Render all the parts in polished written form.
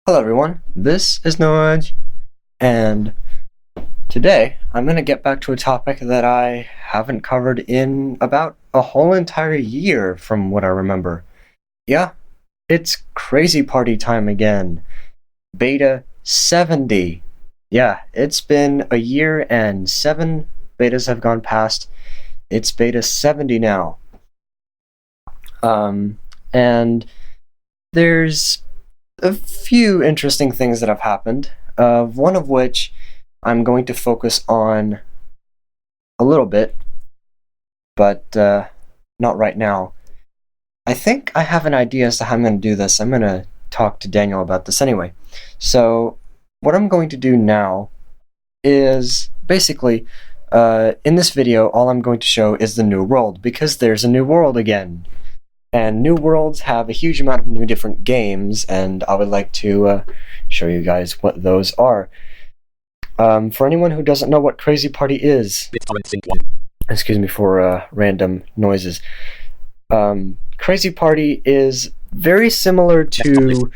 Hello everyone, this is Noj, and today I'm going to get back to a topic that I haven't covered in about a whole entire year from what I remember. Yeah, it's crazy party time again. Beta 70. Yeah, it's been a year and 7 betas have gone past. It's beta 70 now. And there's a few interesting things that have happened, one of which I'm going to focus on a little bit, but not right now. I think I have an idea as to how I'm going to do this. I'm going to talk to Daniel about this anyway. So what I'm going to do now is basically, in this video, all I'm going to show is the new world, because there's a new world again. And new worlds have a huge amount of new different games, and I would like to show you guys what those are. For anyone who doesn't know what Crazy Party is, excuse me for random noises. Crazy Party is very similar to,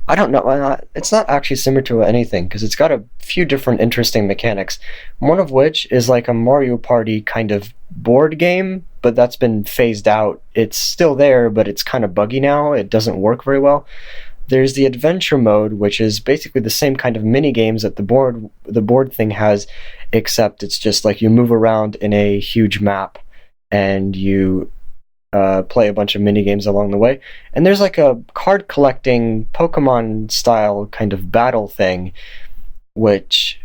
I don't know, it's not actually similar to anything, because it's got a few different interesting mechanics. One of which is like a Mario Party kind of board game, but that's been phased out. It's still there, but it's kind of buggy now. It doesn't work very well. There's the adventure mode, which is basically the same kind of mini games that the board thing has, except it's just like you move around in a huge map and you play a bunch of mini games along the way. And there's like a card collecting Pokemon style kind of battle thing, which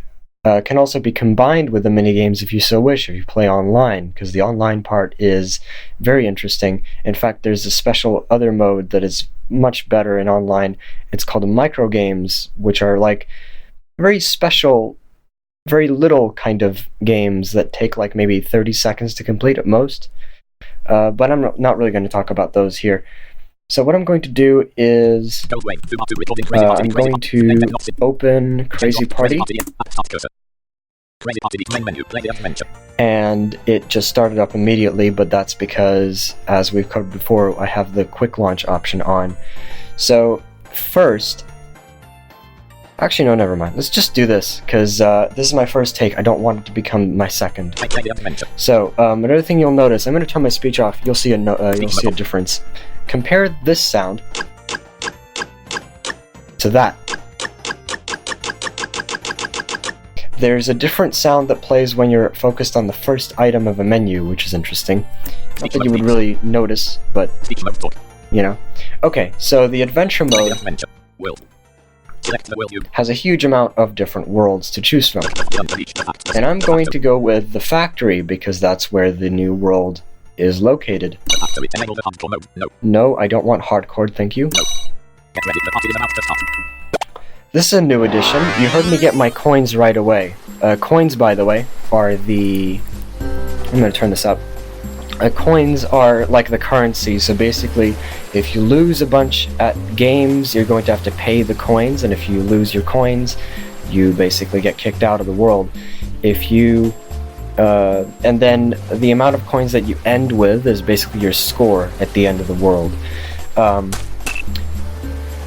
can also be combined with the minigames if you so wish, if you play online, because the online part is very interesting. In fact, there's a special other mode that is much better in online. It's called micro games, which are like very special, very little kind of games that take like maybe 30 seconds to complete at most. But I'm not really going to talk about those here. So what I'm going to do is I'm going to open Crazy Party, and it just started up immediately, but that's because, as we've covered before, I have the quick launch option on. So first, actually no, never mind, let's just do this, because this is my first take. I don't want it to become my second. So another thing you'll notice, I'm going to turn my speech off. You'll see a difference. Compare this sound to that. There's a different sound that plays when you're focused on the first item of a menu, which is interesting. Not that you would really notice, but, you know. Okay, so the adventure mode has a huge amount of different worlds to choose from. And I'm going to go with the factory, because that's where the new world is located. No, I don't want hardcore, thank you. This is a new addition. You heard me get my coins right away. Coins, by the way, are the... I'm going to turn this up. Coins are like the currency, so basically, if you lose a bunch at games, you're going to have to pay the coins, and if you lose your coins, you basically get kicked out of the world. If you... and then the amount of coins that you end with is basically your score at the end of the world.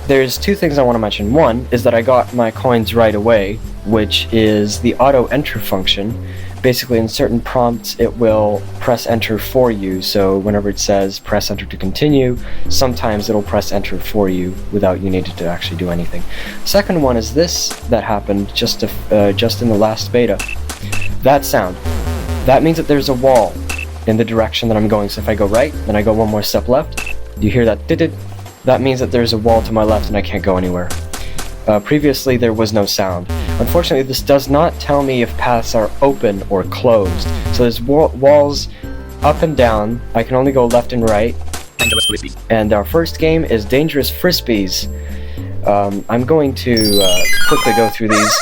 There's two things I want to mention. One is that I got my coins right away, which is the auto-enter function. Basically, in certain prompts, it will press enter for you, so whenever it says press enter to continue, sometimes it'll press enter for you without you needing to actually do anything. Second one is this that happened just in the last beta. That sound. That means that there's a wall in the direction that I'm going. So if I go right, then I go one more step left. Do you hear that? That means that there's a wall to my left and I can't go anywhere. Previously, there was no sound. Unfortunately, this does not tell me if paths are open or closed. So there's walls up and down. I can only go left and right. And our first game is Dangerous Frisbees. I'm going to quickly go through these.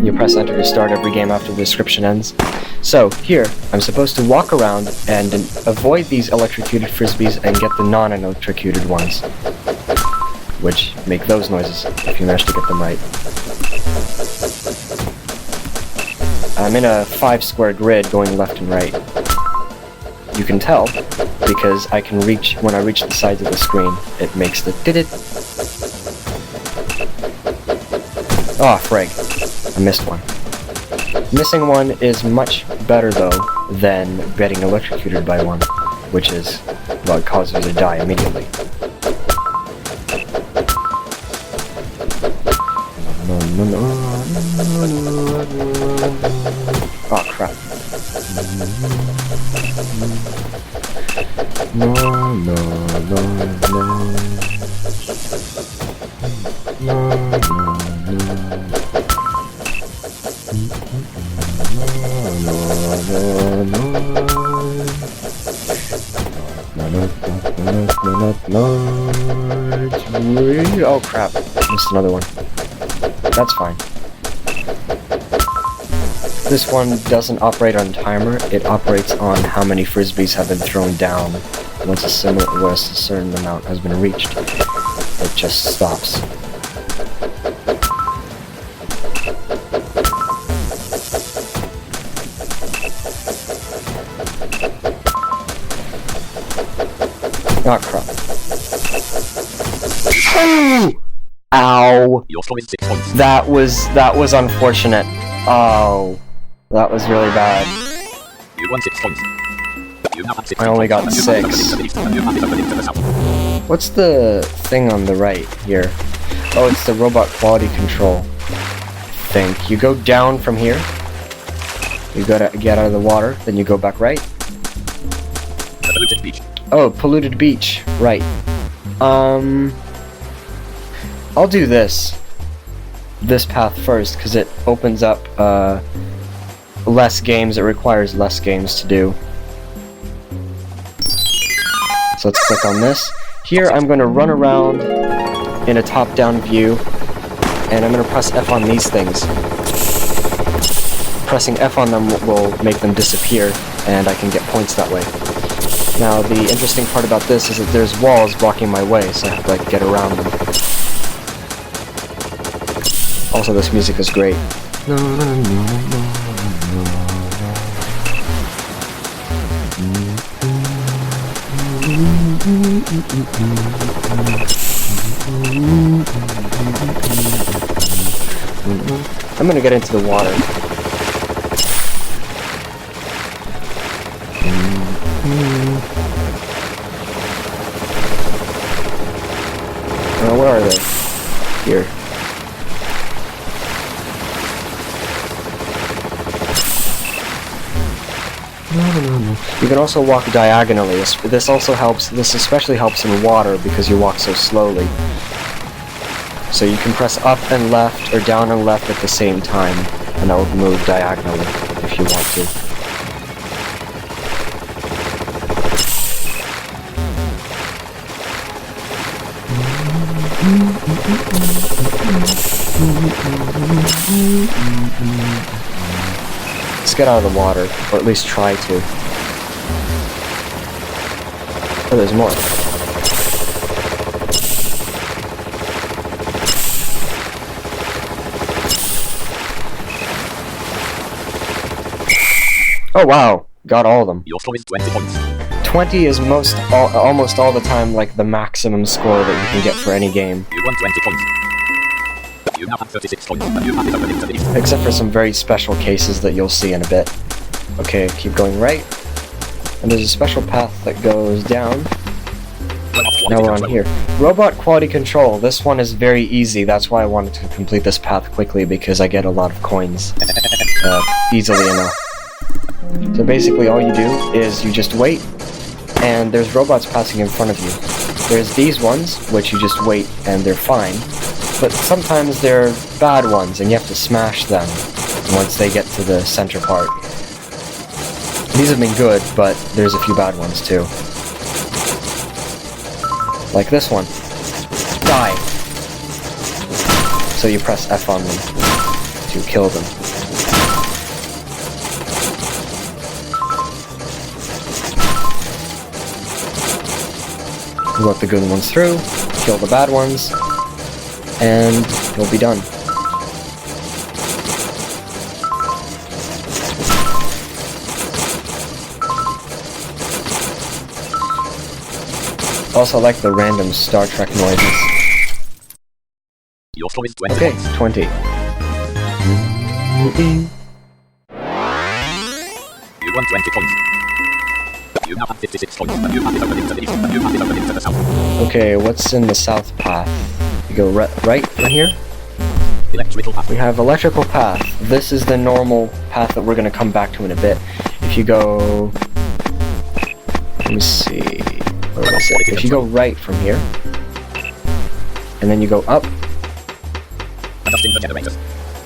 You press enter to start every game after the description ends. So, here, I'm supposed to walk around and avoid these electrocuted frisbees and get the non-electrocuted ones, which make those noises, if you manage to get them right. I'm in a 5-square grid going left and right. You can tell, because I can reach, when I reach the sides of the screen, it makes the did-it. Oh, frig. I missed one. Missing one is much better, though, than getting electrocuted by one, which is what causes you to die immediately. Oh, crap. No. Oh crap, missed another one. That's fine. This one doesn't operate on timer, it operates on how many frisbees have been thrown down. Once a certain amount has been reached, it just stops. Oh crap. Ow! That was unfortunate. Oh, that was really bad. You won 6 points. You now have 6. I only got 6. What's the thing on the right here? Oh, it's the robot quality control thing. You go down from here. You gotta get out of the water, then you go back right. The polluted beach. Oh, polluted beach. Right. I'll do this path first, because it opens up less games. It requires less games to do. So let's click on this. Here I'm going to run around in a top-down view, and I'm going to press F on these things. Pressing F on them will make them disappear, and I can get points that way. Now the interesting part about this is that there's walls blocking my way, so I have to like get around them. Also, this music is great. I'm gonna get into the water. Where are they? Here. You can also walk diagonally. This especially helps in water because you walk so slowly. So you can press up and left or down and left at the same time, and that will move diagonally if you want to. Let's get out of the water, or at least try to. Oh, there's more. Oh wow, got all of them. Your score is 20 points. 20 is almost all the time like the maximum score that you can get for any game. You won 20 points. You now have 36 points, and you have the opening to the east. Except for some very special cases that you'll see in a bit. Okay, keep going right. And there's a special path that goes down. Now we're on here. Robot quality control. This one is very easy. That's why I wanted to complete this path quickly, because I get a lot of coins easily enough. So basically all you do is you just wait, and there's robots passing in front of you. There's these ones, which you just wait and they're fine. But sometimes they're bad ones, and you have to smash them once they get to the center part. These have been good, but there's a few bad ones too. Like this one. Die! So you press F on them to kill them. You let the good ones through, kill the bad ones, and you'll be done. Also, I like the random Star Trek noises. Your score is 20 Okay, points. 20. You won 20 points. You now have 56 points. The new path is open into the east. The new path is open into the south. Okay, what's in the south path? You go right from here? Electrical path. We have electrical path. This is the normal path that we're going to come back to in a bit. If you go... Let me see... Where was it? If you go right from here, and then you go up, Adjusting the generators.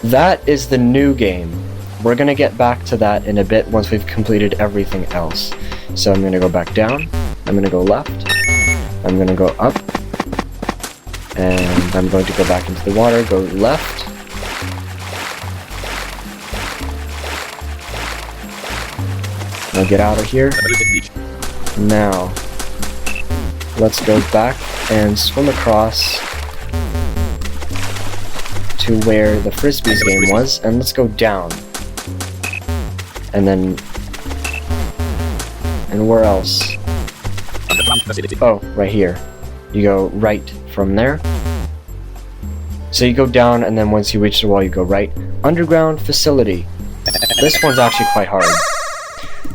that is the new game. We're going to get back to that in a bit once we've completed everything else. So I'm going to go back down, I'm going to go left, I'm going to go up, and I'm going to go back into the water, go left, I'll get out of here. The music beach. Now, let's go back and swim across to where the Frisbees game was, and let's go down. And then... And where else? Underground facility. Oh, right here. You go right from there. So you go down, and then once you reach the wall, you go right. Underground facility. This one's actually quite hard.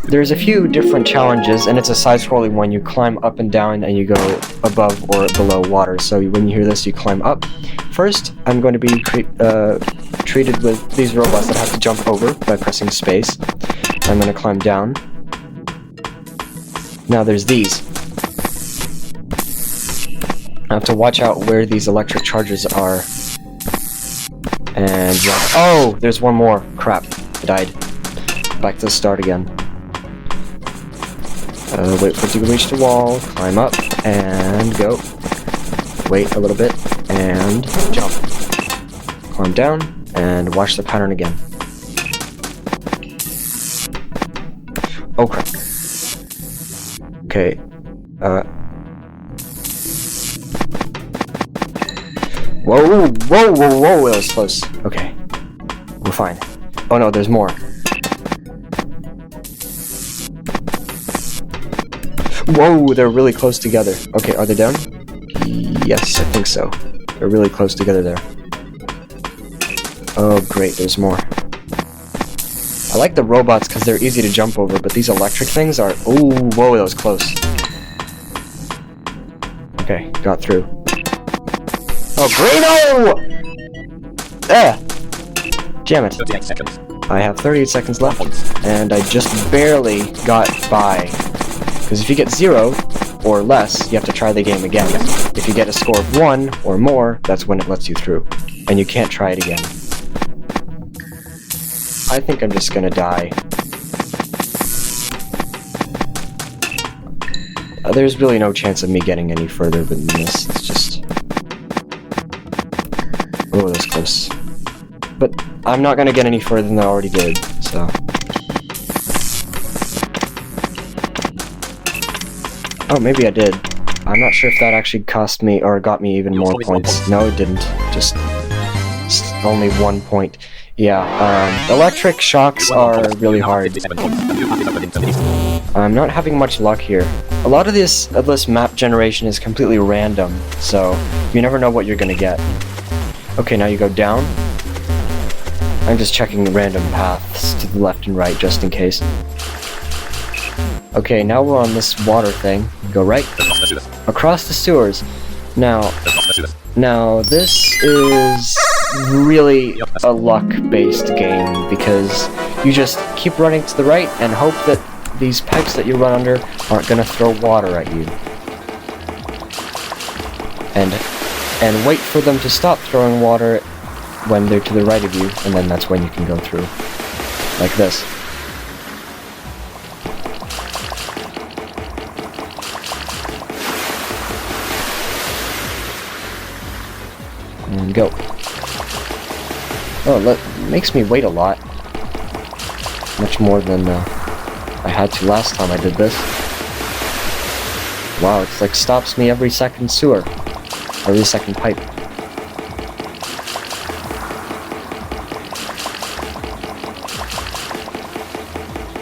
There's a few different challenges, and it's a side-scrolling one. You climb up and down, and you go above or below water. So when you hear this, you climb up. First, I'm going to be treated with these robots that have to jump over by pressing space. I'm going to climb down. Now there's these. I have to watch out where these electric charges are. And jump. Oh, there's one more. Crap, I died. Back to the start again. Wait for it to reach the wall, climb up, and go. Wait a little bit, and jump. Climb down, and watch the pattern again. Oh crap. Okay. Whoa, whoa, whoa, whoa, that was close. Okay. We're fine. Oh no, there's more. Whoa, they're really close together. Okay, are they down? Yes, I think so. They're really close together there. Oh, great, there's more. I like the robots because they're easy to jump over, but these electric things are... Oh, whoa, that was close. Okay, got through. Oh, great! No! Ah! Damn it. 38 seconds. I have 38 seconds left, and I just barely got by. Because if you get 0 or less, you have to try the game again. If you get a score of 1 or more, that's when it lets you through. And you can't try it again. I think I'm just gonna die. There's really no chance of me getting any further than this. It's just... Oh, that's close. But I'm not gonna get any further than I already did, so... Oh, maybe I did. I'm not sure if that actually cost me or got me even more points. No, it didn't. Just only 1 point. Yeah, electric shocks are really hard. I'm not having much luck here. A lot of this map generation is completely random, so you never know what you're gonna get. Okay, now you go down. I'm just checking random paths to the left and right just in case. Okay, now we're on this water thing. Go right. Across the sewers. Now this is really a luck-based game because you just keep running to the right and hope that these pipes that you run under aren't gonna throw water at you. And wait for them to stop throwing water when they're to the right of you, and then that's when you can go through. Like this. And go. Oh, that makes me wait a lot. Much more than I had to last time I did this. Wow, it's like stops me every second sewer. Every second pipe.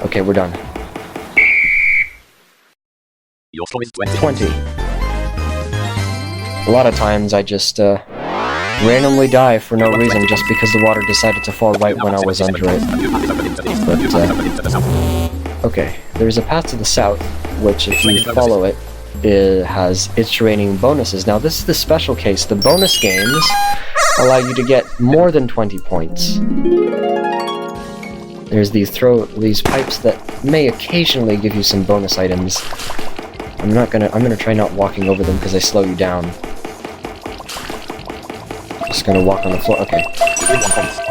Okay, we're done. Your score is 20. 20. A lot of times I just randomly die for no reason just because the water decided to fall right when I was under it. But, okay, there's a path to the south, which if you follow it, it has iterating bonuses. Now this is the special case. The bonus games allow you to get more than 20 points. There's these pipes that may occasionally give you some bonus items. I'm gonna try not walking over them because they slow you down. Just gonna walk on the floor, okay.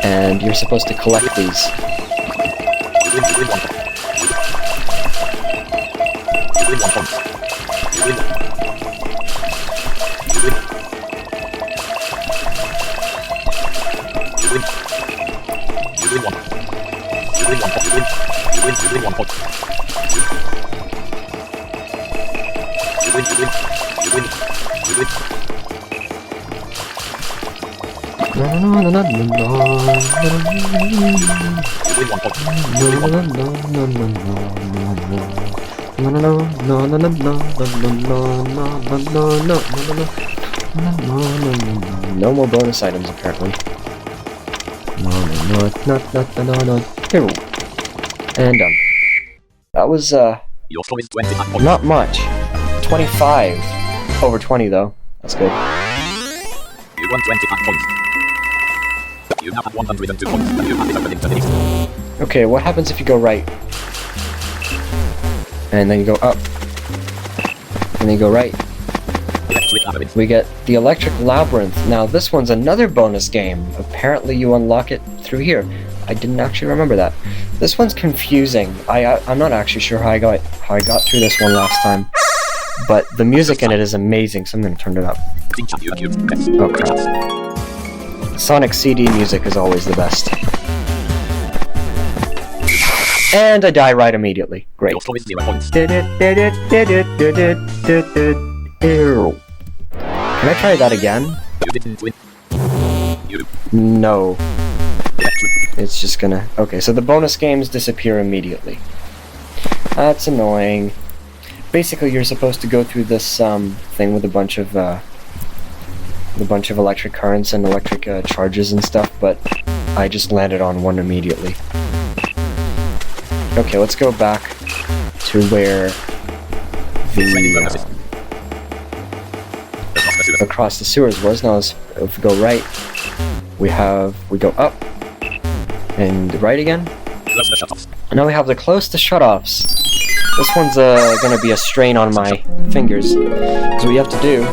And you're supposed to collect these. No more bonus items apparently. Here. And done. That was Your score is 20 points. not much. 25 over 20 though. That's good. You won 25 points. You now have 102 points, and you have this opening to the east. Okay, what happens if you go right? And then you go up. And then you go right. Electric labyrinth. We get the Electric Labyrinth. Now this one's another bonus game. Apparently you unlock it through here. I didn't actually remember that. This one's confusing. I'm not actually sure how I got through this one last time. But the music in it is amazing, so I'm gonna turn it up. Oh crap. Sonic CD music is always the best. And I die right immediately. Great. Your score is 0 points. Ew. Can I try that again? You didn't win. You. No. Electric. It's just gonna... Okay, so the bonus games disappear immediately. That's annoying. Basically, you're supposed to go through this thing with a bunch of electric currents and electric charges and stuff, but I just landed on one immediately. Okay, let's go back to where the across the sewers was. Now, if we go right, we go up and right again. Close the shutoffs. Now we have the close to shutoffs. This one's gonna be a strain on my fingers. So what you have to do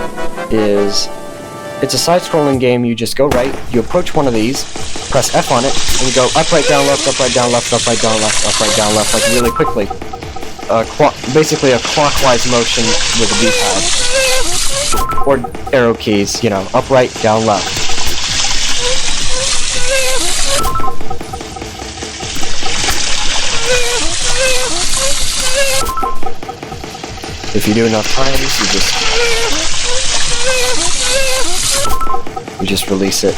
is, it's a side-scrolling game. You just go right, you approach one of these, press F on it, and you go up, right, down, left, up, right, down, left, up, right, down, left, up, right, down, left, like really quickly. Basically a clockwise motion with a D-pad. Or arrow keys, you know, up, right, down, left. If you do enough times, you just release it.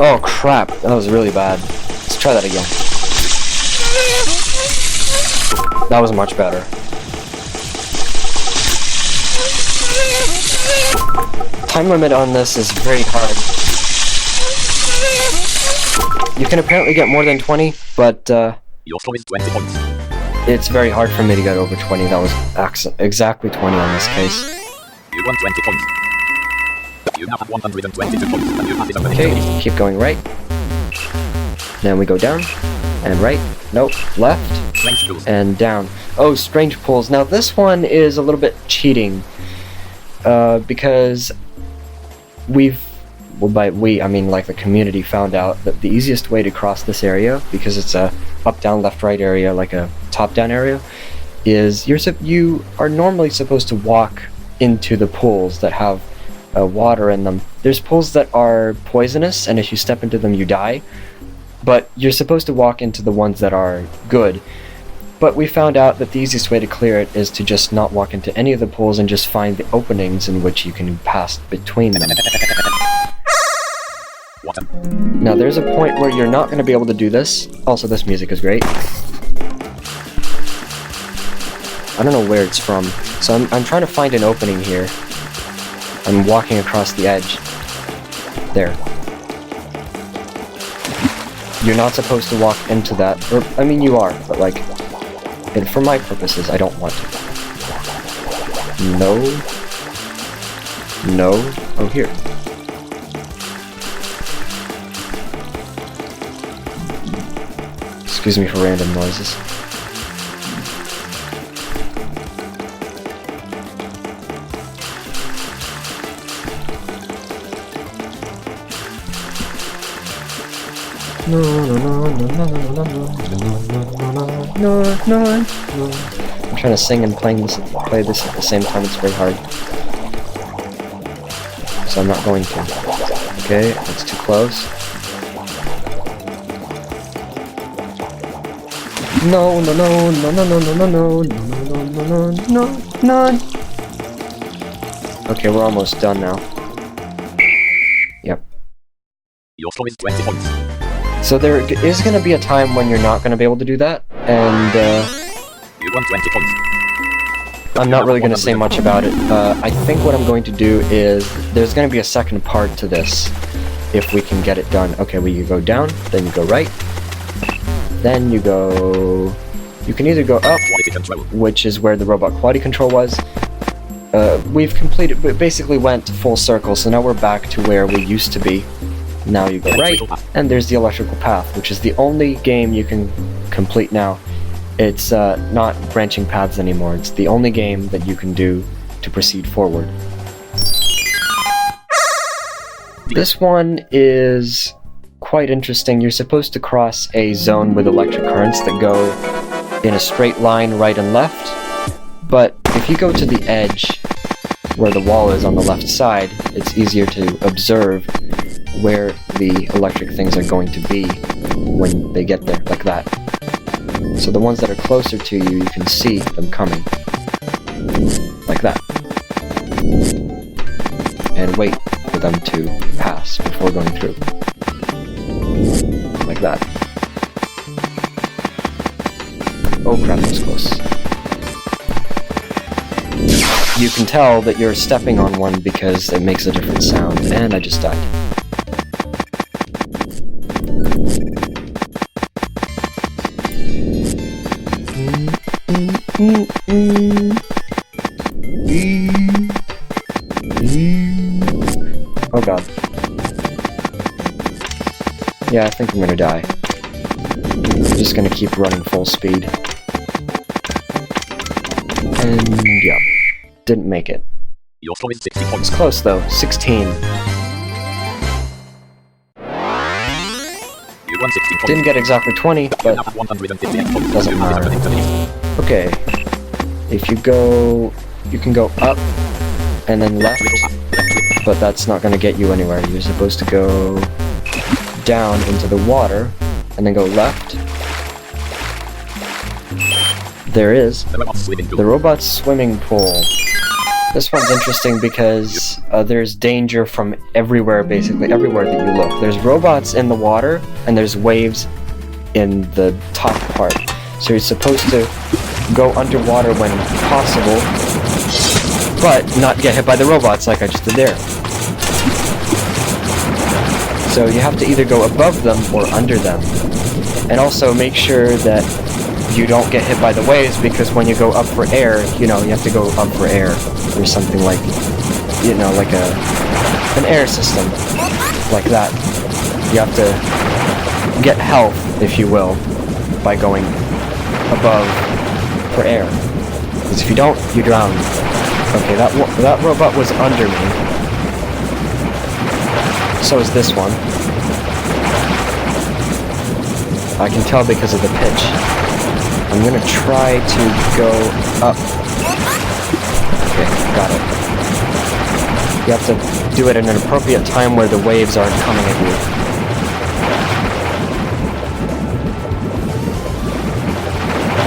Oh crap, that was really bad. Let's try that again. That was much better. Time limit on this is very hard. You can apparently get more than 20, but Your score is 20 points. it's very hard for me to get over 20. That was exactly 20 on this case. You won 20 points. You now have 122 points, and you have this opening to the east. Okay, keep going right. Then we go down, and right. Nope, left, Strange rules. and down. Oh, strange pools. Now this one is a little bit cheating. Because by we, I mean like the community found out that the easiest way to cross this area, because it's a up, down, left, right area, like a top, down area, is you are normally supposed to walk into the pools that have water in them. There's pools that are poisonous, and if you step into them, you die. But you're supposed to walk into the ones that are good. But we found out that the easiest way to clear it is to just not walk into any of the pools and just find the openings in which you can pass between them. What? Now there's a point where you're not going to be able to do this. Also, this music is great. I don't know where it's from. So I'm trying to find an opening here. I'm walking across the edge. There. You're not supposed to walk into that. Or, I mean, you are, but like, and for my purposes, I don't want to. No. No. Oh, here. Excuse me for random noises. No. I'm trying to sing and play this at the same time. It's very hard. So I'm not going to. Okay, that's too close. No. Okay, we're almost done now. Yep. Your score is 20 points. So there is going to be a time when you're not going to be able to do that, and You won 20 points. I'm not really going to say much about it. I think what I'm going to do is, there's going to be a second part to this, if we can get it done. Okay, well, you go down, then you go right, then you go... You can either go up, Quality control. which is where the robot quality control was. We basically went full circle, so now we're back to where we used to be. Now you go right, and there's the electrical path, which is the only game you can complete now. It's not branching paths anymore. It's the only game that you can do to proceed forward. This one is quite interesting. You're supposed to cross a zone with electric currents that go in a straight line right and left, but if you go to the edge where the wall is on the left side, it's easier to observe where the electric things are going to be when they get there, like that. So the ones that are closer to you, you can see them coming. Like that. And wait for them to pass before going through. Like that. Oh crap, that was close. You can tell that you're stepping on one because it makes a different sound, and I just died. Oh god. Yeah, I think I'm gonna die. I'm just gonna keep running full speed. And yeah, didn't make it. Your score is 60 points. It's close though, 16. You won 16 points. Didn't get exactly 20, You but now have 158 points. Doesn't You have matter. decided to leave. okay. If you go, you can go up and then left, but that's not gonna get you anywhere. You're supposed to go down into the water and then go left. There is The robot's swimming pool. the robot's swimming pool. This one's interesting because there's danger from everywhere, basically everywhere that you look. There's robots in the water and there's waves in the top part. So you're supposed to go underwater when possible, but not get hit by the robots like I just did there. So you have to either go above them or under them. And also make sure that you don't get hit by the waves, because when you go up for air, you have to go up for air. There's something like, like an air system, like that. You have to get health, if you will, by going above for air. Because if you don't, you drown. Okay, that robot was under me. So is this one. I can tell because of the pitch. I'm gonna try to go up. Okay, got it. You have to do it at an appropriate time where the waves aren't coming at you.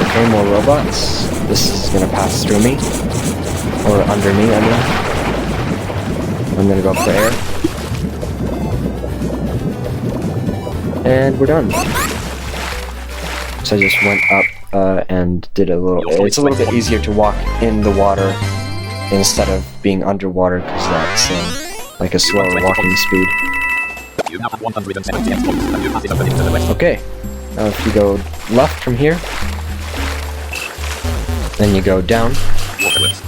Okay, more robots. This is gonna pass through me. Or under me, I mean. I'm gonna go up for air. And we're done. So I just went up and did a little... It's a little bit easier to walk in the water instead of being underwater, because that's like a slower walking speed. You now have 170 points, and you pass it over into the west. Okay, now if you go left from here, then you go down.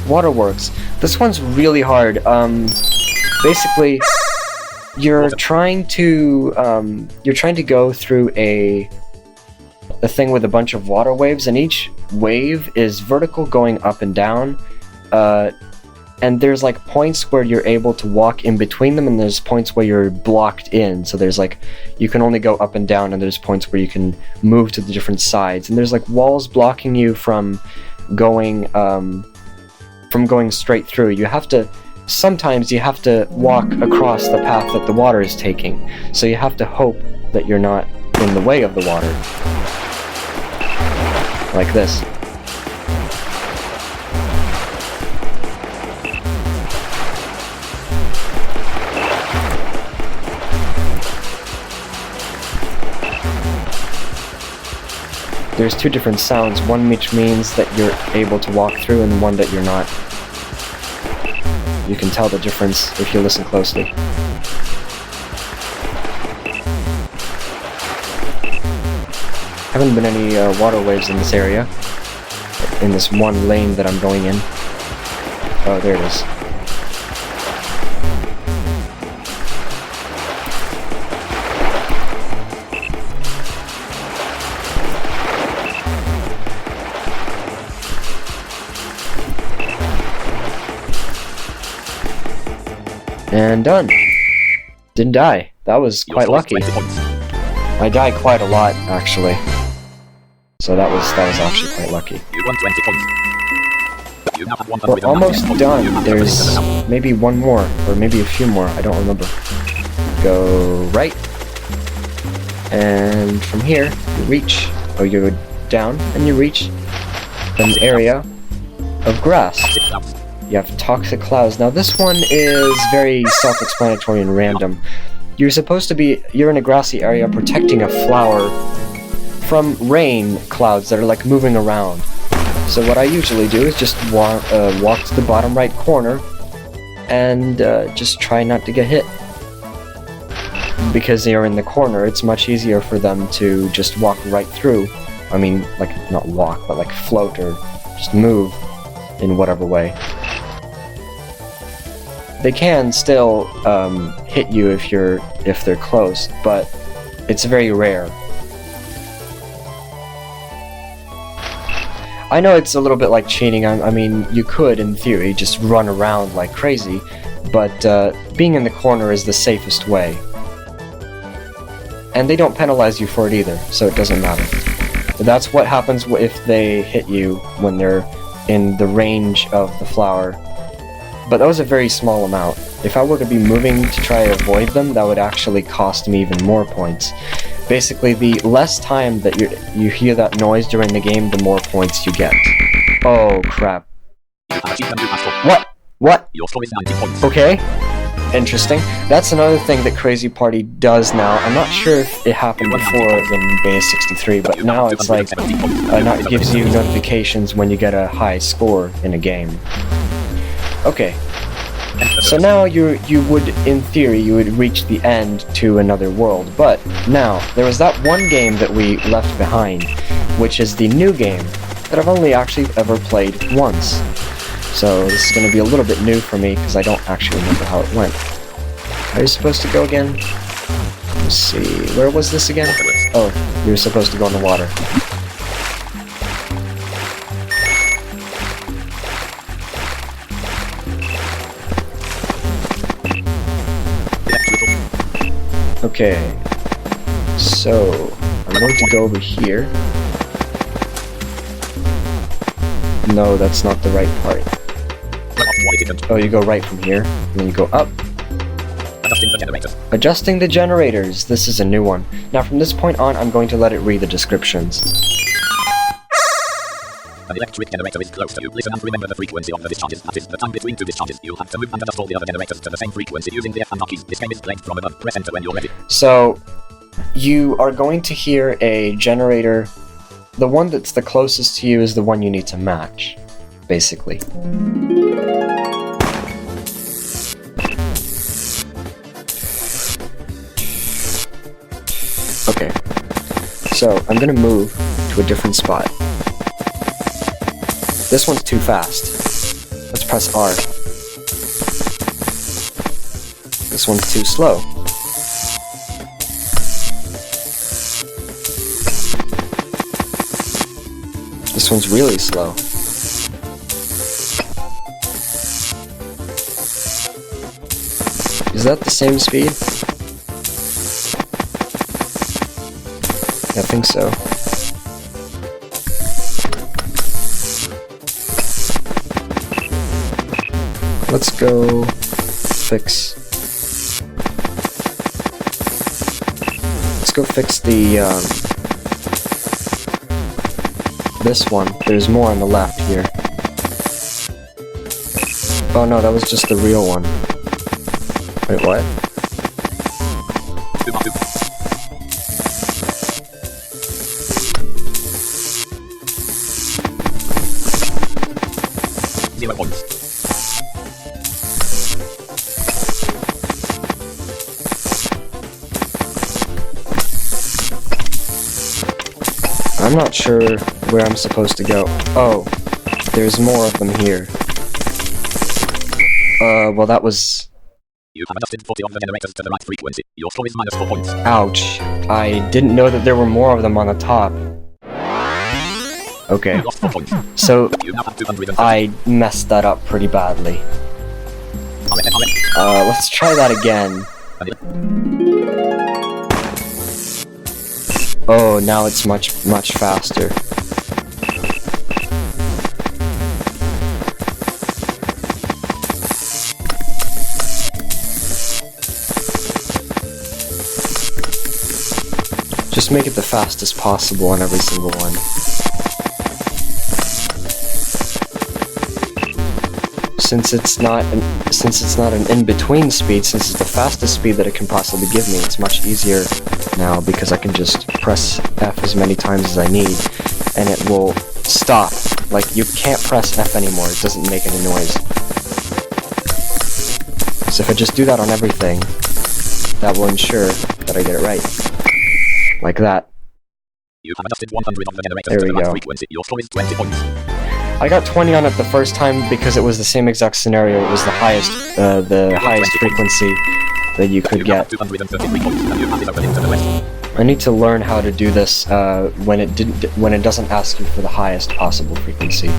Waterworks. This one's really hard. Basically, you're trying to go through a thing with a bunch of water waves, and each wave is vertical, going up and down. And there's like points where you're able to walk in between them, and there's points where you're blocked in. So there's like, you can only go up and down, and there's points where you can move to the different sides. And there's like walls blocking you from going straight through. Sometimes you have to walk across the path that the water is taking. So you have to hope that you're not in the way of the water. Like this. There's two different sounds, one which means that you're able to walk through and one that you're not. You can tell the difference if you listen closely. Haven't been any water waves in this area, in this one lane that I'm going in. Oh, there it is. And done. Didn't die. That was quite lucky. I die quite a lot, actually. So that was actually quite lucky. We're almost done. There's maybe one more, or maybe a few more. I don't remember. Go right. And from here, you reach, or you go down, and you reach an area of grass. You have toxic clouds. Now this one is very self-explanatory and random. You're in a grassy area protecting a flower from rain clouds that are like moving around. So what I usually do is just walk to the bottom right corner and just try not to get hit. Because they are in the corner, it's much easier for them to just walk right through. I mean, like, not walk, but like float or just move in whatever way. They can still hit you if they're close, but it's very rare. I know it's a little bit like cheating. I mean, you could, in theory, just run around like crazy, but being in the corner is the safest way. And they don't penalize you for it either, so it doesn't matter. But that's what happens if they hit you when they're in the range of the flower. But that was a very small amount. If I were to be moving to try to avoid them, that would actually cost me even more points. Basically, the less time that you hear that noise during the game, the more points you get. Oh, crap. What? What? Your score is 90 points. Okay. Interesting. That's another thing that Crazy Party does now. I'm not sure if it happened before in Beta 63, but now it's like, it gives you notifications when you get a high score in a game. Okay, so now you would, in theory, you would reach the end to another world, but now, there was that one game that we left behind, which is the new game that I've only actually ever played once. So this is going to be a little bit new for me, because I don't actually remember how it went. How are you supposed to go again? Let's see, where was this again? Oh, you were supposed to go in the water. Okay, so I'm going to go over here. No, that's not the right part. Oh, you go right from here, and then you go up. Adjusting the generators. This is a new one. Now from this point on, I'm going to let it read the descriptions. An electric generator is close to you. Listen and remember the frequency of the discharges. That is, the time between two discharges. You'll have to move and adjust all the other generators to the same frequency using the F and R keys. This game is played from above. Press enter when you're ready. So, you are going to hear a generator. The one that's the closest to you is the one you need to match, basically. Okay, so I'm gonna move to a different spot. This one's too fast. Let's press R. This one's too slow. This one's really slow. Is that the same speed? I think so. Let's go fix. Let's go fix the this one. There's more on the left here. Oh no, that was just the real one. Wait, what? I'm not sure where I'm supposed to go. Oh, there's more of them here. Well that was... You have adjusted 40 of the generators to the right frequency. Your score is -4 points. Ouch. I didn't know that there were more of them on the top. Okay. You lost 4 points. So, You now have 230. I messed that up pretty badly. Let's try that again. Oh, now it's much faster. Just make it the fastest possible on every single one. Since it's not an in-between speed, since it's the fastest speed that it can possibly give me, it's much easier now because I can just press F as many times as I need and it will stop. Like, you can't press F anymore, it doesn't make any noise. So if I just do that on everything, that will ensure that I get it right. Like that. You have adjusted 100 of the generators There to we the right go. frequency. Your score is 20 points. I got 20 on it the first time because it was the same exact scenario. It was the highest frequency that you could You now have get. 233 points, and you have it open to the west. I need to learn how to do this when it doesn't ask you for the highest possible frequency.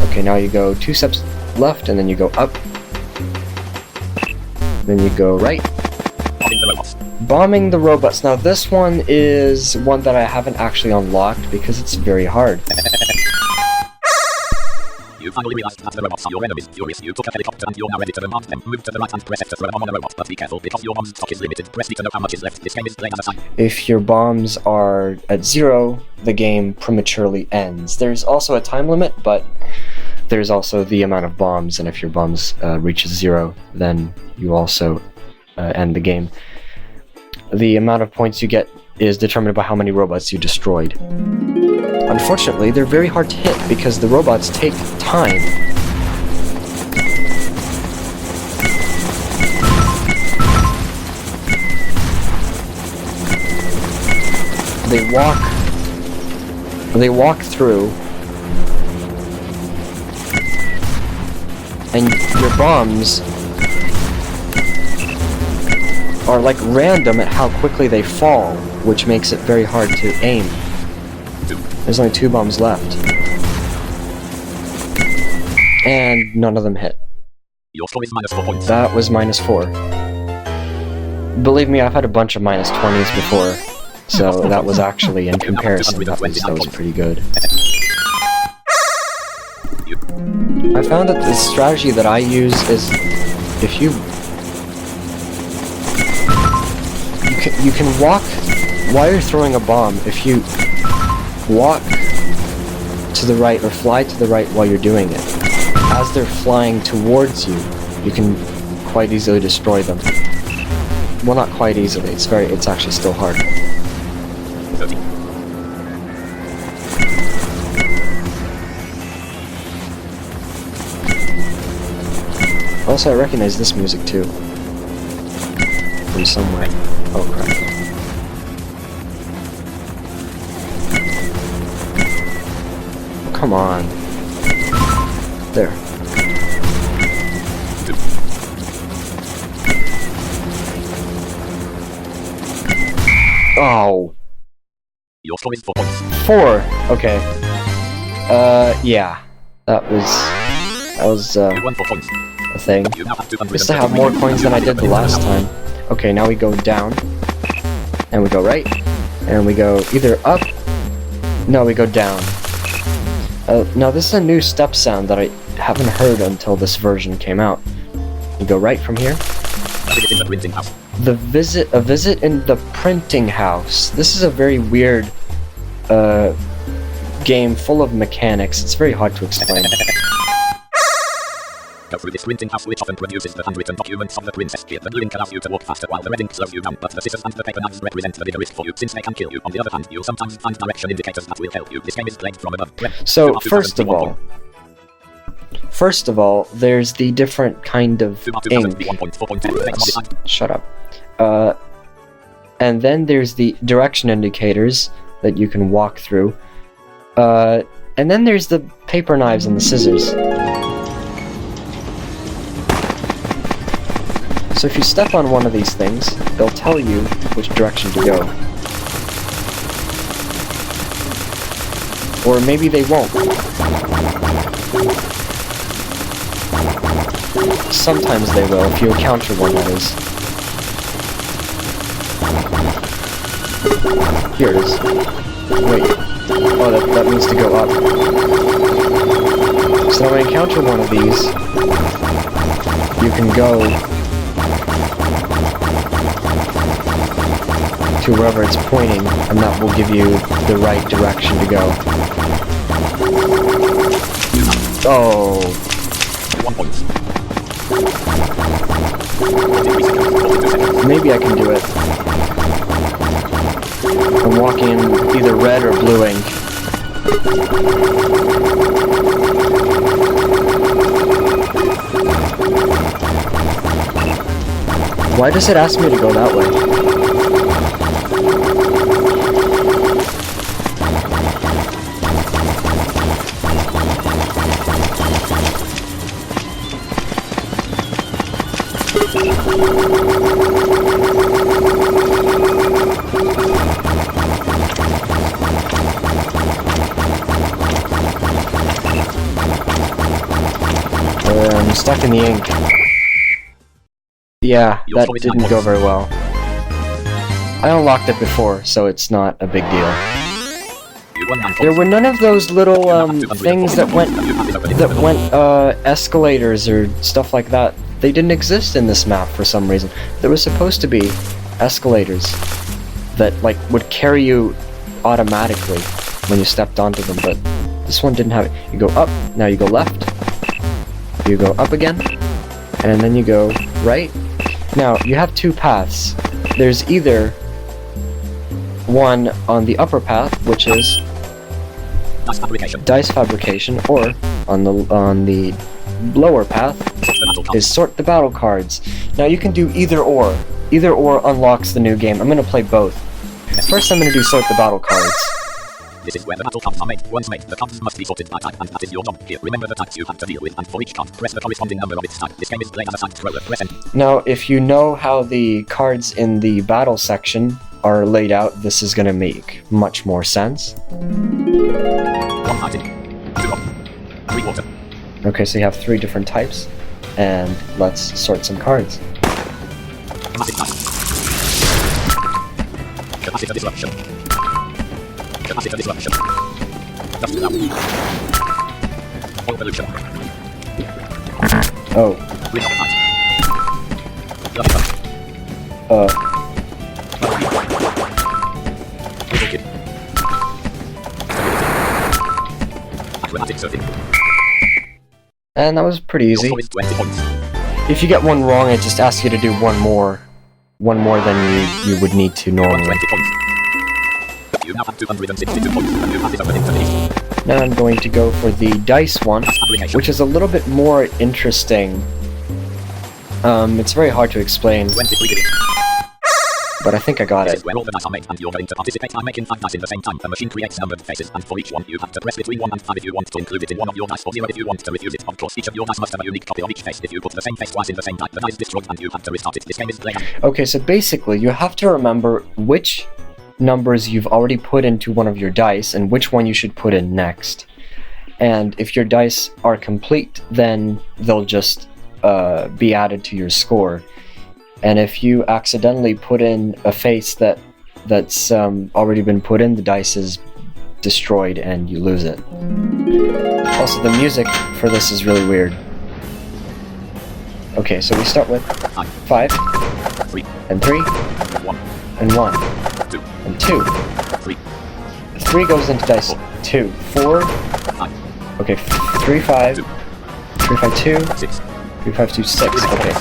Okay, now you go 2 steps left, and then you go up. Then you go right. Bombing the robots. Bombing the robots. Now this one is one that I haven't actually unlocked because it's very hard. You finally realized that the robots are your enemies. Furious, you took a helicopter and you're now ready to bombard them. Move to the right and press F to throw a bomb on a robot. But be careful, because your bomb stock is limited. Press D to know how much is left. This game is played as a sign. If your bombs are at 0, the game prematurely ends. There's also a time limit, but there's also the amount of bombs, and if your bombs reaches 0, then you also end the game. The amount of points you get is determined by how many robots you destroyed. Unfortunately, they're very hard to hit because the robots take time. They walk through, and your bombs are like random at how quickly they fall, which makes it very hard to aim. There's only 2 bombs left. And none of them hit. Your score is -4 points. That was -4. Believe me, I've had a bunch of -20s before, so that was actually, in comparison, that was pretty good. I found that the strategy that I use is, if you can walk, while you're throwing a bomb, if you walk to the right or fly to the right while you're doing it, as they're flying towards you, you can quite easily destroy them. well, not quite easily. It's actually still hard. 30. Also, I recognize this music too. From somewhere. Oh crap. Come on. There. Oh. Your score is 4 points. 4. Okay. Yeah. That was You won 4 points. a thing. You now have 200. I still have more coins than I did the last time. Okay, now we go down. And we go right. And we go either up. No, we go down. Now this is a new step sound that I haven't heard until this version came out. You go right from here. In the printing house. A visit in the printing house. This is a very weird game full of mechanics. It's very hard to explain. Go through this printing house, which often produces the handwritten documents of the princess. Here, the blue ink allows you to walk faster while the red ink slows you down, but the scissors and the paper knives represent the bigger risk for you, since they can kill you. On the other hand, you'll sometimes find direction indicators that will help you. This game is played from above. So, first of all, there's the different kind of ink. Shut up. And then there's the direction indicators that you can walk through. And then there's the paper knives and the scissors. So if you step on one of these things, they'll tell you which direction to go. Or maybe they won't. Sometimes they will, if you encounter one, that is. Here it is. Wait. Oh, that means to go up. So when I encounter one of these, you can go to wherever it's pointing, and that will give you the right direction to go. Oh. 1 point. Maybe I can do it. I'm walking in either red or blue ink. Why does it ask me to go that way? I'm stuck in the ink. Yeah, that didn't go very well. I unlocked it before, so it's not a big deal. There were none of those little things that went escalators or stuff like that. They didn't exist in this map for some reason. There was supposed to be escalators that like would carry you automatically when you stepped onto them, but this one didn't have it. You go up, now you go left, you go up again, and then you go right. Now, you have two paths. There's either one on the upper path, which is dice fabrication, or on the lower path is sort the battle cards. Now you can do either or. Either or unlocks the new game. I'm gonna play both. First I'm gonna do sort the battle cards. This is where the battle cards are made. Once made, the cards must be sorted by type, and that is your job. Here, remember the types you have to deal with, and for each card, press the corresponding number of its type. This game is played as a side scroller. Press enter. Now, if you know how the cards in the battle section are laid out, this is gonna make much more sense. 1-hearted, 2-hop, 3-water. Okay, so you have 3 different types, and let's sort some cards. Chromatic type. Capacitor disruption. Capacitor disruption. Dust cloud. Oil pollution. Oh. Green type. Bloody type. Little kid. Achromatic surfing. And that was pretty easy. Your score is 20 points. If you get one wrong, it just asks you to do one more. one more than you would need to normally. 20 points. You now have 262 points, and you have it open into these. Now I'm going to go for the dice one, which is a little bit more interesting. It's very hard to explain, 23 digits. but I think I got This it. is where all the dice are made, and you're going to participate by making 5 dice in the same time. The machine creates numbered faces, and for each one, you have to press between 1 and 5 if you want to include it in one of your dice, or 0 if you want to refuse it. Of course, each of your dice must have a unique copy of each face. If you put the same face twice in the same die, the die is destroyed, and you have to restart it. This game is played. Okay, so basically, you have to remember which numbers you've already put into one of your dice, and which one you should put in next. And if your dice are complete, then they'll just be added to your score. And if you accidentally put in a face that's already been put in, the dice is destroyed and you lose it. Also, the music for this is really weird. Okay, so we start with 5, 3, and 3, 1, and 1, 2, and 2. 3, 3 goes into dice 2, 4, 5, okay, 3, 5, 3, 5, 2, 6, 3, 5, 2, 6, okay.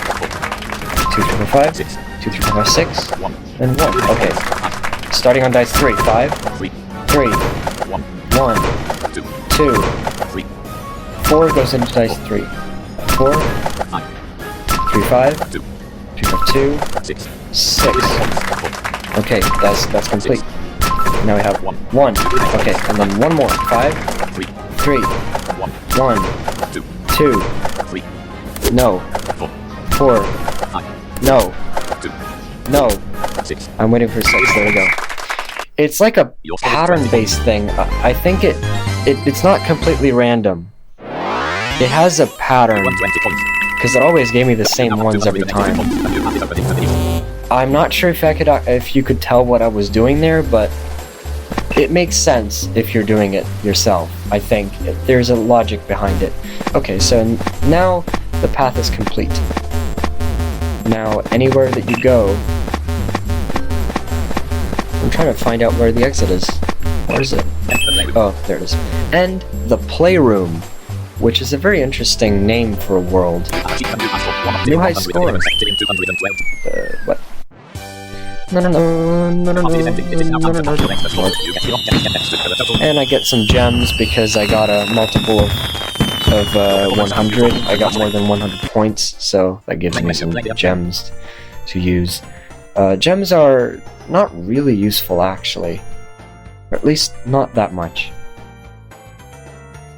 2, 3, 4, 5, 2, 3, 4, 5, 6, 1, and 1, okay. Starting on dice 3, 5, 3, 3, 1, 1, 2, 2, 3, 4 goes into dice 3, 4, 5, 3, 5, 2, 3, 5, 2, 6, 6. Okay, that's complete. Now we have 1, okay, and then one more, 5, 3, 3, 1, 1, 2, 2, 3, no, 4, 4, 5, no, 2, no. 6. I'm waiting for 6, there we go. It's like a pattern-based thing. I think it's not completely random. It has a pattern, 120 points. because it always gave me the same ones every time. I'm not sure if you could tell what I was doing there, but it makes sense if you're doing it yourself. I think there's a logic behind it. Okay, so now the path is complete. Now anywhere that you go, I'm trying to find out where the exit is. Where is it? Oh, there it is. And the Playroom, which is a very interesting name for a world. New high score. What? No. And I get some gems because I got a multiple of 100. I got more than 100 points, so that gives me some gems to use. Gems are not really useful, actually. Or at least, not that much.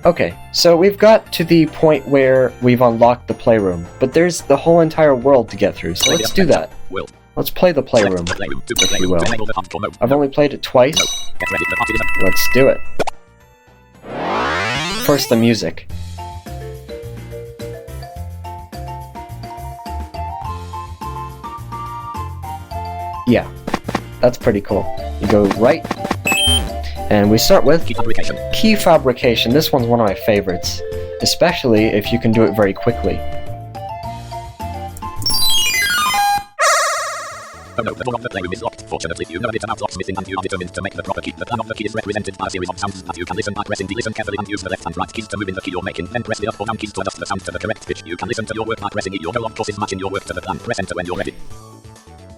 Okay, so we've got to the point where we've unlocked the Playroom, but there's the whole entire world to get through, so let's do that. Let's play the Playroom, if you will. I've only played it twice. Let's do it. First, the music. Yeah, that's pretty cool. You go right, and we start with key fabrication. This one's one of my favorites, especially if you can do it very quickly. Oh no, the door of the Playroom is locked. Fortunately, you know a bit about locks missing and you are determined to make the proper key. The plan of the key is represented by a series of sounds that you can listen by pressing the listen carefully and use the left and right keys to move in the key you're making. Then press the up or down keys to adjust the sound to the correct pitch. You can listen to your work by pressing E or go on courses matching your work to the plan. Press enter when you're ready.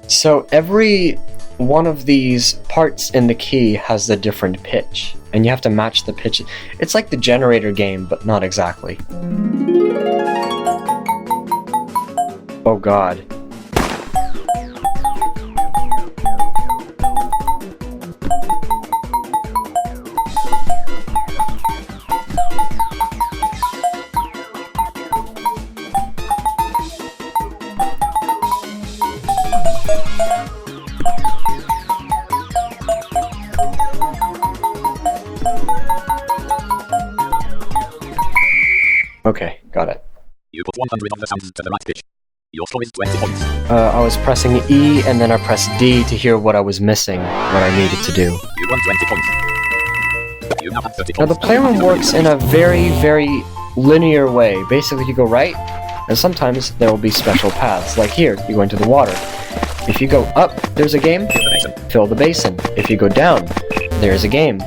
So every one of these parts in the key has a different pitch, and you have to match the pitch. It's like the generator game, but not exactly. Oh god. Okay, got it. You put 100 of the sounds to the right pitch. Your score is 20 points. I was pressing E and then I pressed D to hear what I was missing, what I needed to do. You won 20 points. You now have 30 Now points. the Playroom works in a very, very linear way. Basically you go right, and sometimes there will be special paths. Like here, you go into the water. If you go up, there's a game. Fill the basin. If you go down, there's a game.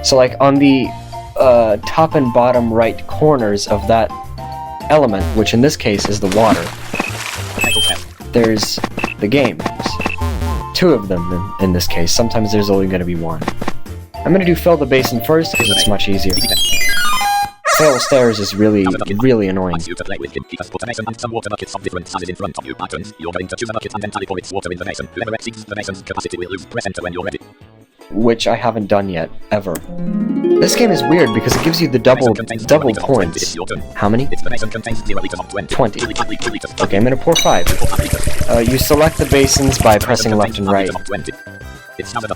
So like on the top and bottom right corners of that element, which in this case is the water, there's the games. 2 of them in this case. Sometimes there's only going to be 1. I'm going to do fill the basin first because it's much easier. Fail stairs is really annoying. You to play with him. He has put a basin and some water buckets of different sizes in front of you. Items. You're going to choose a bucket and then tally for its water in the basin. Whoever exceeds the basin's capacity will lose. Press enter when you're ready. Which I haven't done yet, ever. This game is weird because it gives you the double points. How many? 20. Okay, I'm gonna pour 5. You select the basins by pressing left and right. Okay. I'm gonna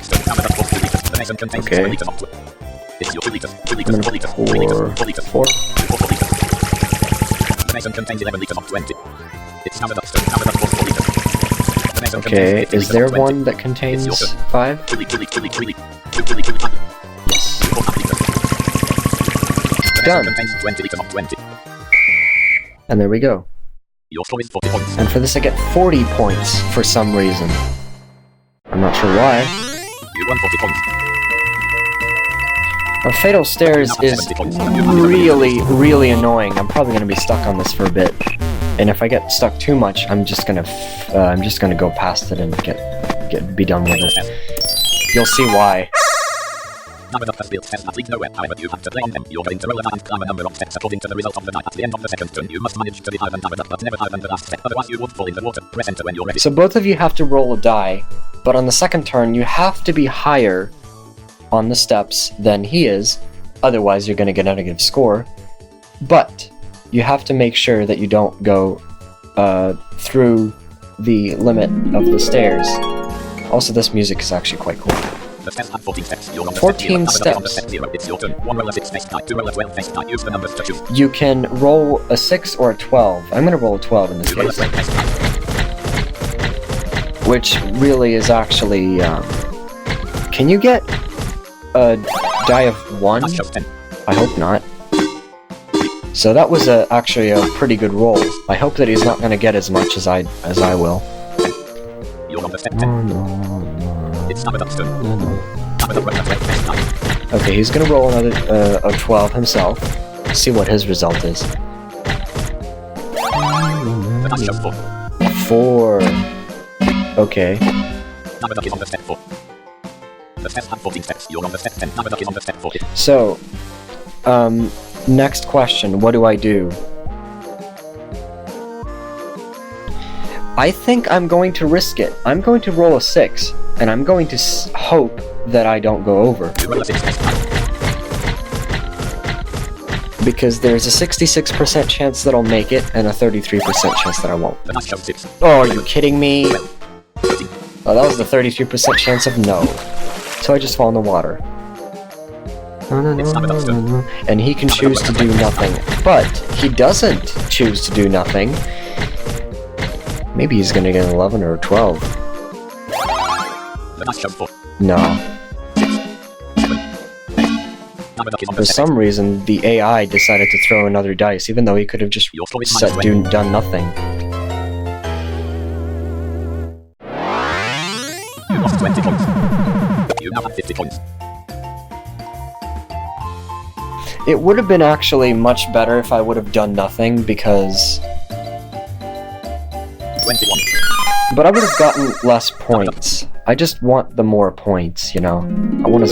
pour 4. Okay, is there one that contains 5? Yes. Done. And there we go. And for this I get 40 points for some reason. I'm not sure why. Fatal Stairs is really annoying. I'm probably gonna be stuck on this for a bit. And if I get stuck too much, I'm just gonna go past it and be done with it. You'll see why. Number of built steps that lead nowhere, however you have to play on them. You're going to roll a die and climb a number of steps according to the result of the die. At the end of the second turn, you must manage to be higher than number but never higher than the last step, otherwise you would fall in the water. Press enter when you're ready. So both of you have to roll a die, but on the second turn, you have to be higher on the steps than he is, otherwise you're gonna get a negative score. But you have to make sure that you don't go through the limit of the stairs. Also, this music is actually quite cool. 14 steps. 14 steps. It's your turn. One roll a 6 face die, 2 roll a 12 face die. Use the numbers to choose. You can roll a 6 or a 12. I'm gonna roll a 12 in this case. Which really is actually, can you get a die of 1? I hope not. So that was actually a pretty good roll. I hope that he's not gonna get as much as I will. Okay, he's gonna roll another a 12 himself. See what his result is. 4. Okay. So, next question, what do I do? I think I'm going to risk it. I'm going to roll a 6, and I'm going to hope that I don't go over. Because there's a 66% chance that I'll make it, and a 33% chance that I won't. Oh, are you kidding me? Oh, that was the 33% chance of no. So I just fall in the water. And he can choose to do nothing. But he doesn't choose to do nothing. Maybe he's gonna get an 11 or a 12. No. For some reason, the AI decided to throw another dice, even though he could have just done nothing. You lost 20 points. You now have 50 points. It would have been actually much better if I would have done nothing, because... 21. But I would have gotten less points. I just want the more points, you know? I want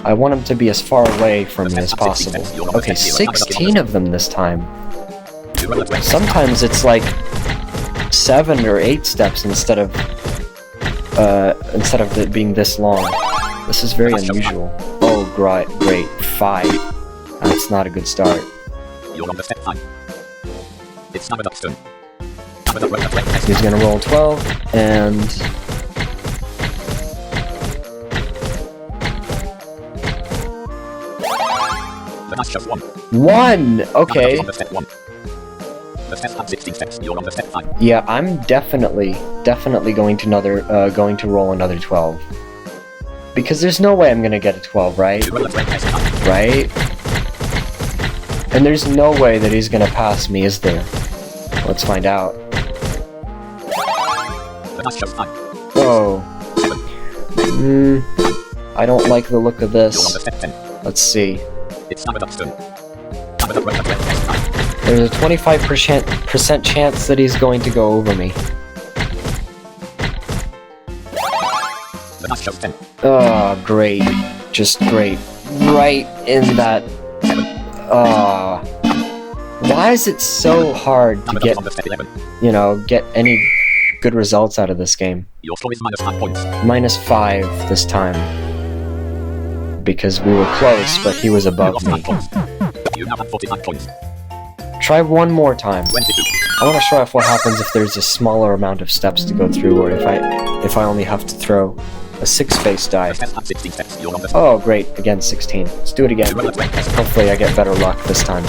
I want him to be as far away from me as possible. Okay, 16 of them this time. Sometimes it's like 7 or 8 steps instead of it being this long. This is very unusual. Oh, great, 5. That's not a good start. You're on the step 5. It's numbered up soon. He's gonna roll 12, and... The match shows 1. 1! Okay. On the step 1. The steps have 16 steps. You're on the step 5. Yeah, I'm definitely going to roll another 12. Because there's no way I'm gonna get a 12, right? Right? And there's no way that he's gonna pass me, is there? Let's find out. Oh. I don't like the look of this. Let's see. There's a 25% chance that he's going to go over me. The dice shows 10. Oh, great. Just great. Right in that... Why is it so hard to get, you know, get any good results out of this game? Your score is -5 points. -5 this time. Because we were close, but he was above me. You now have 45 points. Try one more time. 22. I want to show off what happens if there's a smaller amount of steps to go through, or if I only have to throw a 6-face die. The steps have 16 steps. You're on the Oh, great. Again, 16. Let's do it again. Hopefully I get better luck this time.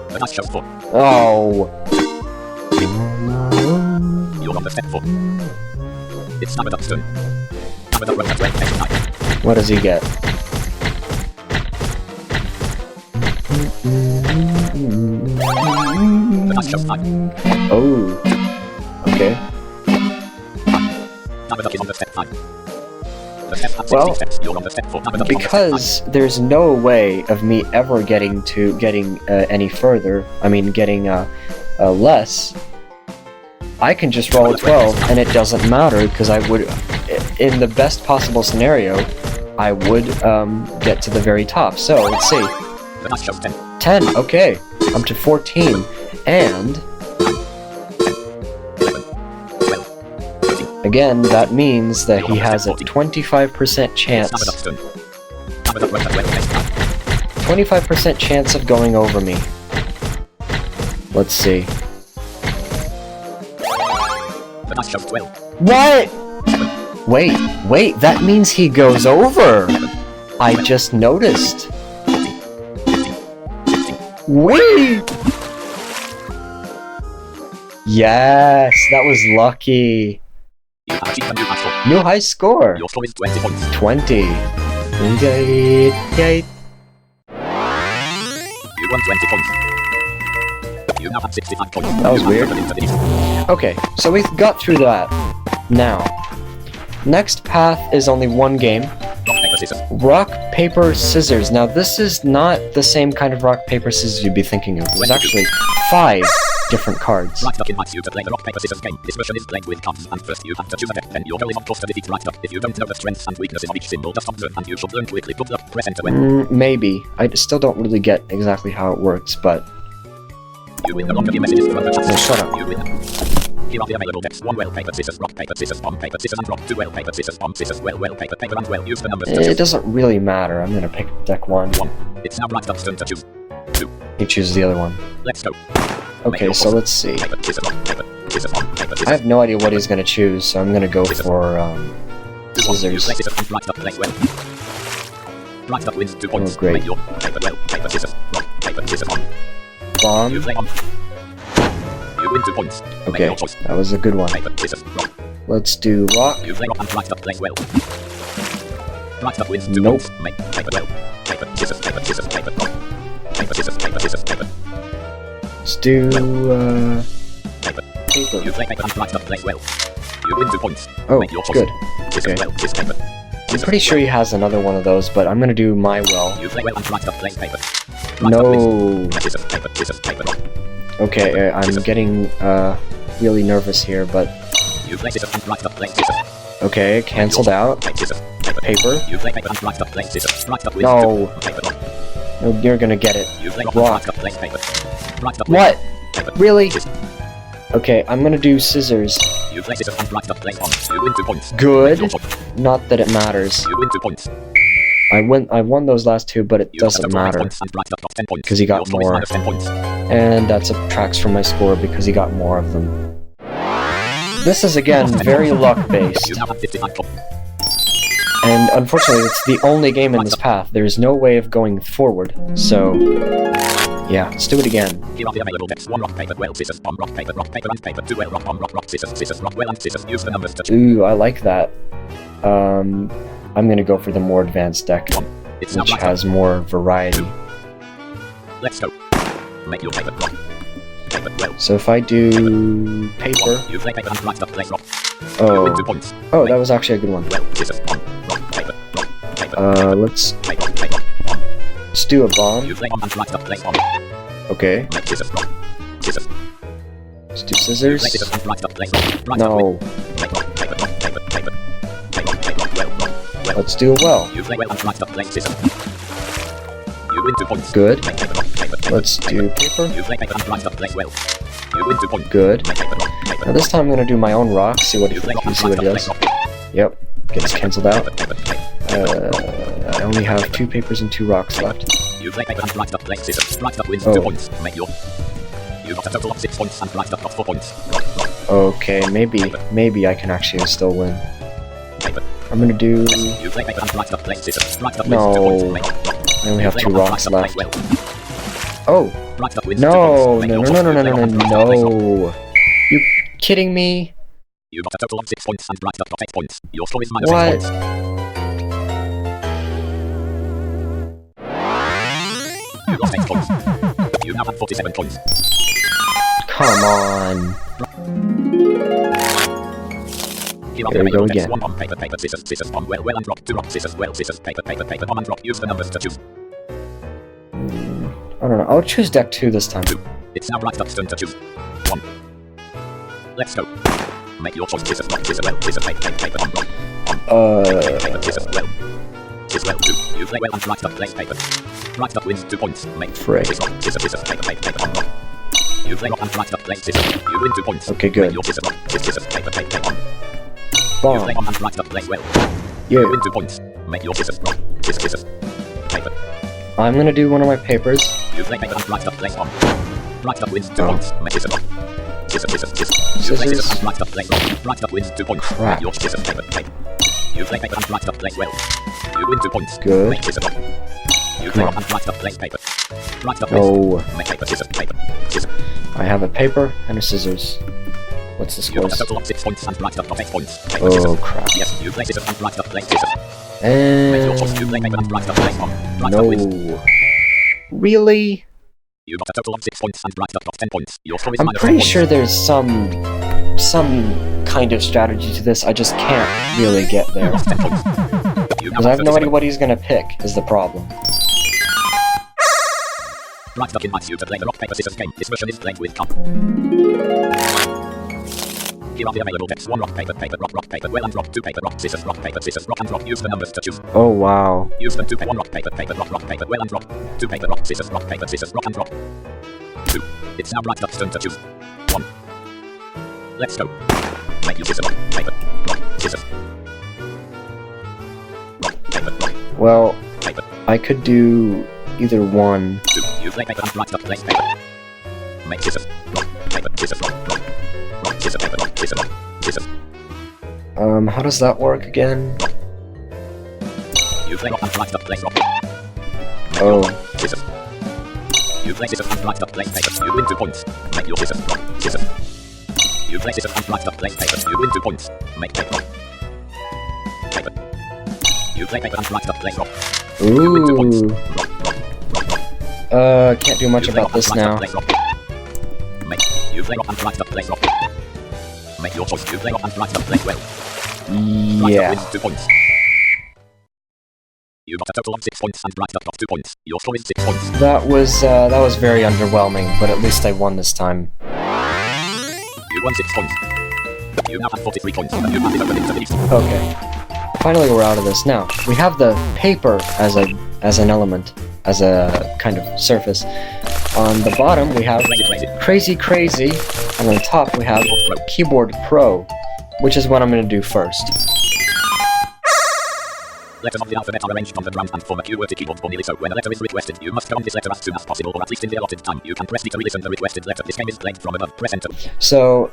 The dice shows 4. Oh. You're on the step 4. It's Navidad's turn. Navidad rolls a 12-face die. What does he get? The dice shows 5. Oh. Okay. Navidad is on the step 5. The steps have 16 Well, steps. You're on the step 4. Navidad is on the step 5. because there's no way of me ever getting any further, I mean getting less, I can just roll a 12 and it doesn't matter, because I would, in the best possible scenario, I would get to the very top. So let's see. The dice shows 10. 10, okay. I'm to 14, and 11. again, that means that he has a 25% chance. Navidad's turn. Navidad rolls a 12-face die. 25% chance of going over me. Let's see. The dice shows 12. What? Wait, that means he goes over! I just noticed. Wait! Yes, that was lucky. You have achieved a new high score. New high score. Your score is 20 points. 20. Yay. You won 20 points. You now have 65 points. That was You weird. have entered into Okay, so we got through that. Now, next path is only one game. rock, paper, scissors. Rock, paper, scissors. Now, this is not the same kind of rock, paper, scissors you'd be thinking of. There's actually 5 different cards. Right Duck invites you to play the rock, paper, scissors game. This version is played with cards, and first you have to choose a deck. Then your goal is of course to defeat Right Duck. If you don't know the strengths and weaknesses of each symbol, just observe, and you should learn quickly. Good luck, press enter when. Maybe. I still don't really get exactly how it works, but... You will no longer be messages from the chat. No, shut up. You will. Here are the available decks. 1 well, paper, scissors, rock, paper, scissors, bomb, paper, scissors, and rock. 2 well, paper, scissors, bomb, scissors, well, paper, paper, and well. Use the numbers to It choose. doesn't really matter. I'm gonna pick deck 1. 1. It's now Right Duck's turn to choose. 2. He chooses the other one. Let's go. Okay, so let's see. Paper, scissors, rock, paper, scissors, bomb, paper, I scissors. have no idea what he's gonna choose, so I'm gonna go for, You scissors. play scissors and Right Duck plays well. Right Duck wins 2 points. Oh, great. Make your paper, well, paper, scissors, rock, paper, scissors, bomb. You Bomb. play on. You win 2 points. Make Okay, your choice. that was a good one. Paper, scissors, rock. Let's do rock. You play rock and Right Duck plays well. Right Duck wins 2 Nope. points. Make paper, well, paper, scissors, paper, rock. Paper, scissors, paper. Let's do, Paper. paper. You play paper and Right Duck plays well. You win 2 points. Oh, Make your choice. good. Scissors, Okay. well, scissors, paper. I'm pretty sure he has another one of those, but I'm gonna do my well. You play well and Right Duck plays paper. Right Duck wins. No. Scissors, paper, rock. Okay, I'm getting, really nervous here, but... You play scissors and Right Duck plays scissors. Okay, cancelled out. Play scissors, paper. Paper. You play paper and Right Duck plays scissors. Right Duck wins No. 2. Paper, rock. No, you're gonna get it. You play rock, Rock. Right Duck plays paper. Right Duck wins What? paper. Really? Okay, I'm gonna do scissors. You play scissors and Right Duck plays bomb. You win 2 points. Good. Make your choice. Not that it matters. You win 2 points. I won those last 2, but it You have doesn't total matter. points and Right Duck got 10 points. 'Cause he got Your score is more. minus 10 points. And that subtracts from my score because he got more of them. This is again very luck-based. You now have 55 points. And unfortunately, it's the only game in this path. There's no way of going forward. So, yeah, let's do it again. Here are the available decks. 1 rock, paper, well, scissors, bomb, rock, paper, and paper. 2 well, rock, bomb, rock, scissors, rock, well, and scissors. Use the numbers to choose. Ooh, I like that. I'm gonna go for the more advanced deck, 1. It's now which Right has more variety. Duck. Let's go. Make your paper, rock. Paper, well. So if I do paper... 1. You play paper and Right Duck plays rock. You win 2 Oh, points. oh, that was actually a good one. Well, scissors, bomb, rock, paper, paper. Let's Paper, bomb. do a bomb. You play bomb and Right Duck plays bomb. Okay. Make scissors, rock. Scissors. Let's do scissors. No. Let's do a well. Good. Let's do paper. Good. Now this time I'm gonna do my own rock. See what it does. Yep. Gets cancelled out. I only have 2 papers and 2 rocks left. Oh. Okay, maybe I can actually still win. I'm gonna do... No. I only have 2 rocks left. Oh! No! No! You kidding me? You got a total of 6 points and racked up 8 points. Your score is minus 8 What? points. You lost 8 points. You now have 47 points. Come on. Here we go again. 1 on paper, paper, scissors, scissors, on well, well, and rock, 2 rock, scissors, well, scissors, paper, paper, paper, on and rock. Use the numbers to choose. I don't know. I'll choose deck 2 this time. 2. It's now right up's turn to choose. 1. Let's go. Make your choice. Scissors, rock, scissors, well, scissors, paper, paper, on rock. Paper, scissors, well. Scissors, well, 2. You play well and right up plays paper. Right up wins 2 points. Make Frick. scissors, rock, scissors, scissors, paper, paper, paper, on rock. You play rock and right up plays scissors. You win 2 points. Okay, good. Make your scissors, rock, scissors, paper, paper, on. You play Bomb. on and right up plays well. Yeah. You win 2 points. Make your scissors, rock, scissors, scissors, paper. I'm gonna do one of my papers. You play paper and right up plays on. Right up wins 2 points. Make scissors, rock. Scissors, scissors, scissors. You play scissors and right up plays rock. Right up wins 2 points. Crap. Make your scissors, paper, paper. You play paper and right up plays well. You win 2 points. Good. Make scissors, rock. You play rock and right up plays paper. Right up No. wins. Make paper, scissors, paper, scissors. I have a paper and a scissors. What's the You got a scores? total of 6 points and right up 8 points. Paper, scissors. Oh crap. Yes, you play scissors and right up plays scissors. Make your choice. You play paper and right up plays on. Right up wins. No. Really? You got a total of 6 points and right up 10 points. Your score is I'm minus pretty 10 points. sure there's some kind of strategy to this. I just can't really get there. Lost 10 points. You now Because I have no 37. idea what he's gonna pick, is the problem. Right Duck invites you to play the rock, paper, scissors game. This version is played with cup. Here are the available decks. 1 rock, paper, paper, rock, paper, well and rock. 2 paper, rock, scissors, rock, paper, scissors, rock and rock. Use the numbers to choose. Oh wow. Use them 2 paper, 1 rock, paper, paper, rock, paper, well and rock. 2 paper, rock, scissors, rock, paper, scissors, rock and rock. 2. It's now Right Duck's turn to choose. 1. Let's go. Make you scissors, rock, paper, rock, scissors. Rock, paper, rock, Well, paper. I could do either one. 2. You play paper and Right Duck plays paper. Make scissors, rock, paper, scissors, rock, rock. Rock, scissors, paper, rock, scissors, rock, scissors. How does that work again? You play rock and Right Duck plays rock. Oh. Scissors. You play scissors and Right Duck plays paper. You win 2 points. Make your scissors, rock, scissors. You play scissors and Right Duck plays paper. You win 2 points. Make paper, rock. Paper. You play paper and Right Duck plays rock. You win 2 points. Ooh. Rock, rock, rock, rock. Can't do much You play about rock and this Right Duck now. plays rock. You play rock and Right Duck plays rock. Make your choice. You play rock and Right Duck plays well. Right Duck Yeah. wins 2 points. You got a total of 6 points and Right Duck got 2 points. Your score is 6 points. That was very underwhelming, but at least I won this time. You won 6 points. You now have 43 points. And you pass it over into the east. Okay. Finally we're out of this. Now, we have the paper as an element, as a kind of surface. On the bottom we have Crazy, crazy. Crazy, and on the top we have Keyboard Pro, which is what I'm going to do first. Letters of the alphabet are arranged on the ground and form a QWERTY keyboard for nearly so. When a letter is requested, you must command this letter as soon as possible, or at least in the allotted time. You can press D to re-listen the requested letter. This game is played from above. Press enter. So,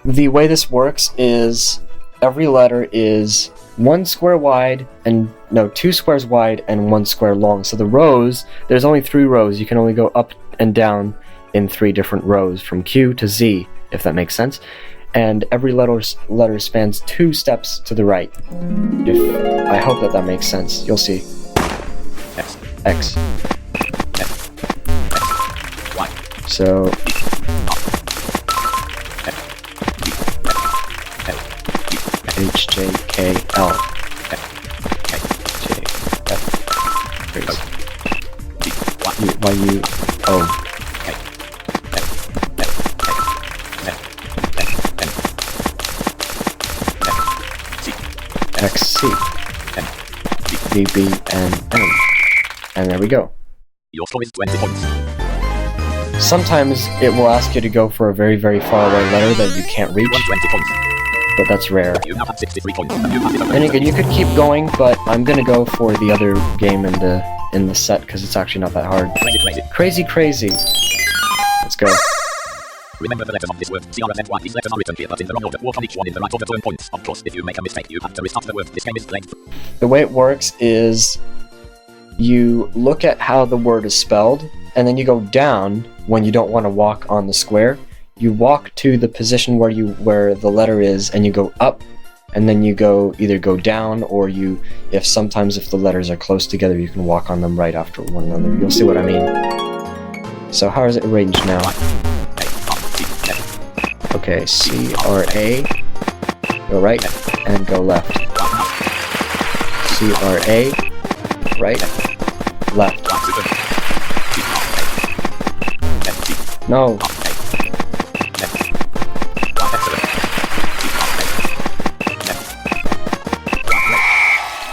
the way this works is every letter is 1 square wide and 2 squares wide and 1 square long. So the rows, there's only 3 rows. You can only go up and down in 3 different rows from Q to Z, if that makes sense. And every letter spans 2 steps to the right. I hope that makes sense. You'll see. X, X. F, Y, So H, J, K, L. J, F, Y, U, O. X, C, M, B, B, and M. And there we go. Your score is 20 points. Sometimes it will ask you to go for a very, very far away letter that you can't reach, 120 points. but that's rare. You now have 63 points. And you have it. And again, you could keep going, but I'm gonna go for the other game in the set because it's actually not that hard. Crazy, crazy. Crazy, crazy. Let's go. Remember the letters of this word. CRFNY. These letters are written here, but in the wrong order. Work on each one in the right order to earn points. Of course, if you make a mistake, you have to restart the word. This game is played. The way it works is you look at how the word is spelled, and then you go down when you don't want to walk on the square. You walk to the position where the letter is, and you go up, and then you either go down, or if the letters are close together, you can walk on them right after one another. You'll see what I mean. So how is it arranged now? Okay, C, R, A, go right, and go left. C, R, A, right, left. No.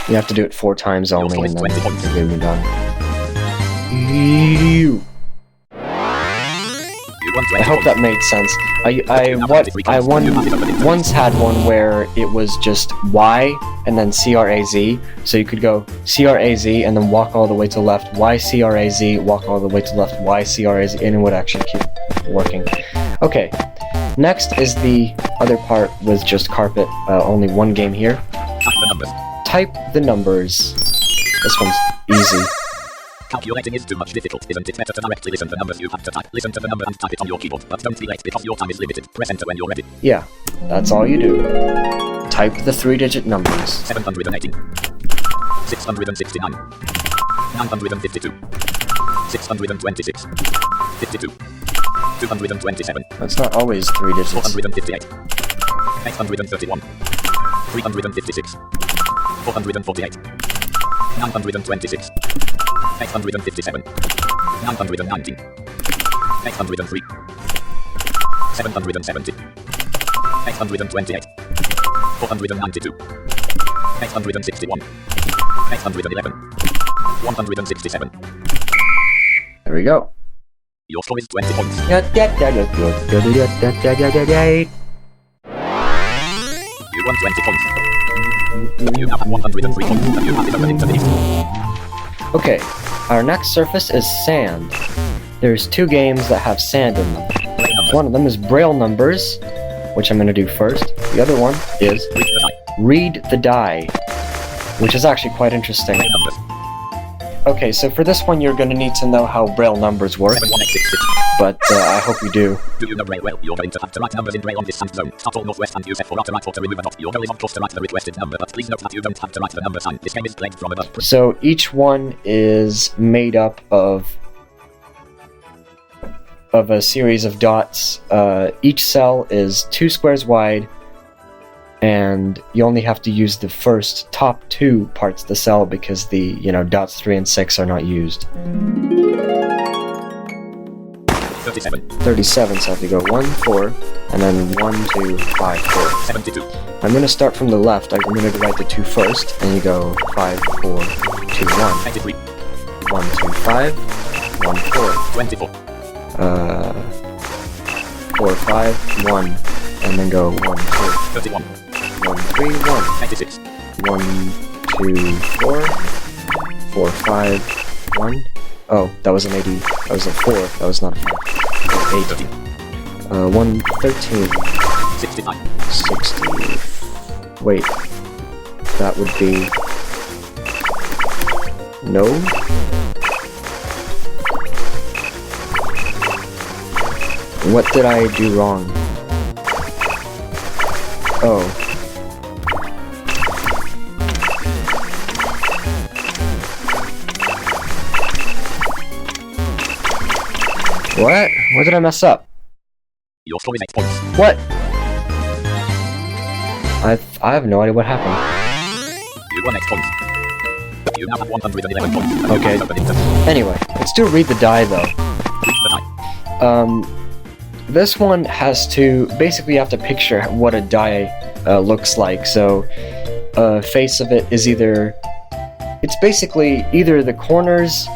You have to do it 4 times only, and then you're gonna be done. Ew. I hope that made sense. I once had one where it was just Y and then CRAZ, so you could go CRAZ and then walk all the way to the left, Y CRAZ, walk all the way to the left, Y CRAZ, and it would actually keep working. Okay, next is the other part with just carpet, only one game here. Type the numbers. This one's easy. Calculating is too much difficult, isn't it? Better to directly listen to the numbers you have to type. Listen to the number and type it on your keyboard, but don't be late because your time is limited. Press enter when you're ready. Yeah, that's all you do. Type the 3-digit numbers. 718, 669, 952, 626, 52, 227. That's not always 3 digits. 458, 831, 356, 448, 926, 857, 919, 803, 770, 828, 492, 861, 811, 167. There we go. Your score is 20 points. You won 20 points. You now have 103 points, and you have it open into the list. Okay, our next surface is sand. There's 2 games that have sand in them. One of them is Braille numbers, which I'm going to do first. The other one is Read the Die, which is actually quite interesting. Okay, so for this one you're going to need to know how Braille numbers work, but I hope you do. Do you know Braille well? You're going to have to write numbers in Braille on this sand zone. Start all northwest and use F for to write or to remove a dot. Your goal is of course to write the requested number, but please note that you don't have to write the number sign. This game is played from above. So each one is made up of a series of dots. Each cell is 2 squares wide, and you only have to use the first top 2 parts of the cell because the dots 3 and 6 are not used. 37, so I have to go 1, 4, and then 1, 2, 5, 4. 72. I'm going to start from the left. I'm going to write the 2 first, and you go 5, 4, 2, 1. 93. 1, 2, 5, 1, 4. 24. 4, 5, 1, and then go 1, 2. 31. 1, 3, 1. 96. 1, 2, 4. 4, 5, 1. Oh, that was an 80. That was a 4. That was not a 5. 8. 1, 13. 65. 60. Wait. That would be... No? What did I do wrong? Oh. What? Where did I mess up? Your score is 8 points. What? I have no idea what happened. You won 8 points. You now have 111 points. Okay. Anyway, let's do Read the Die though. Read the Die. This one has to basically you have to picture what a die looks like. So face of it is either... It's basically either the corners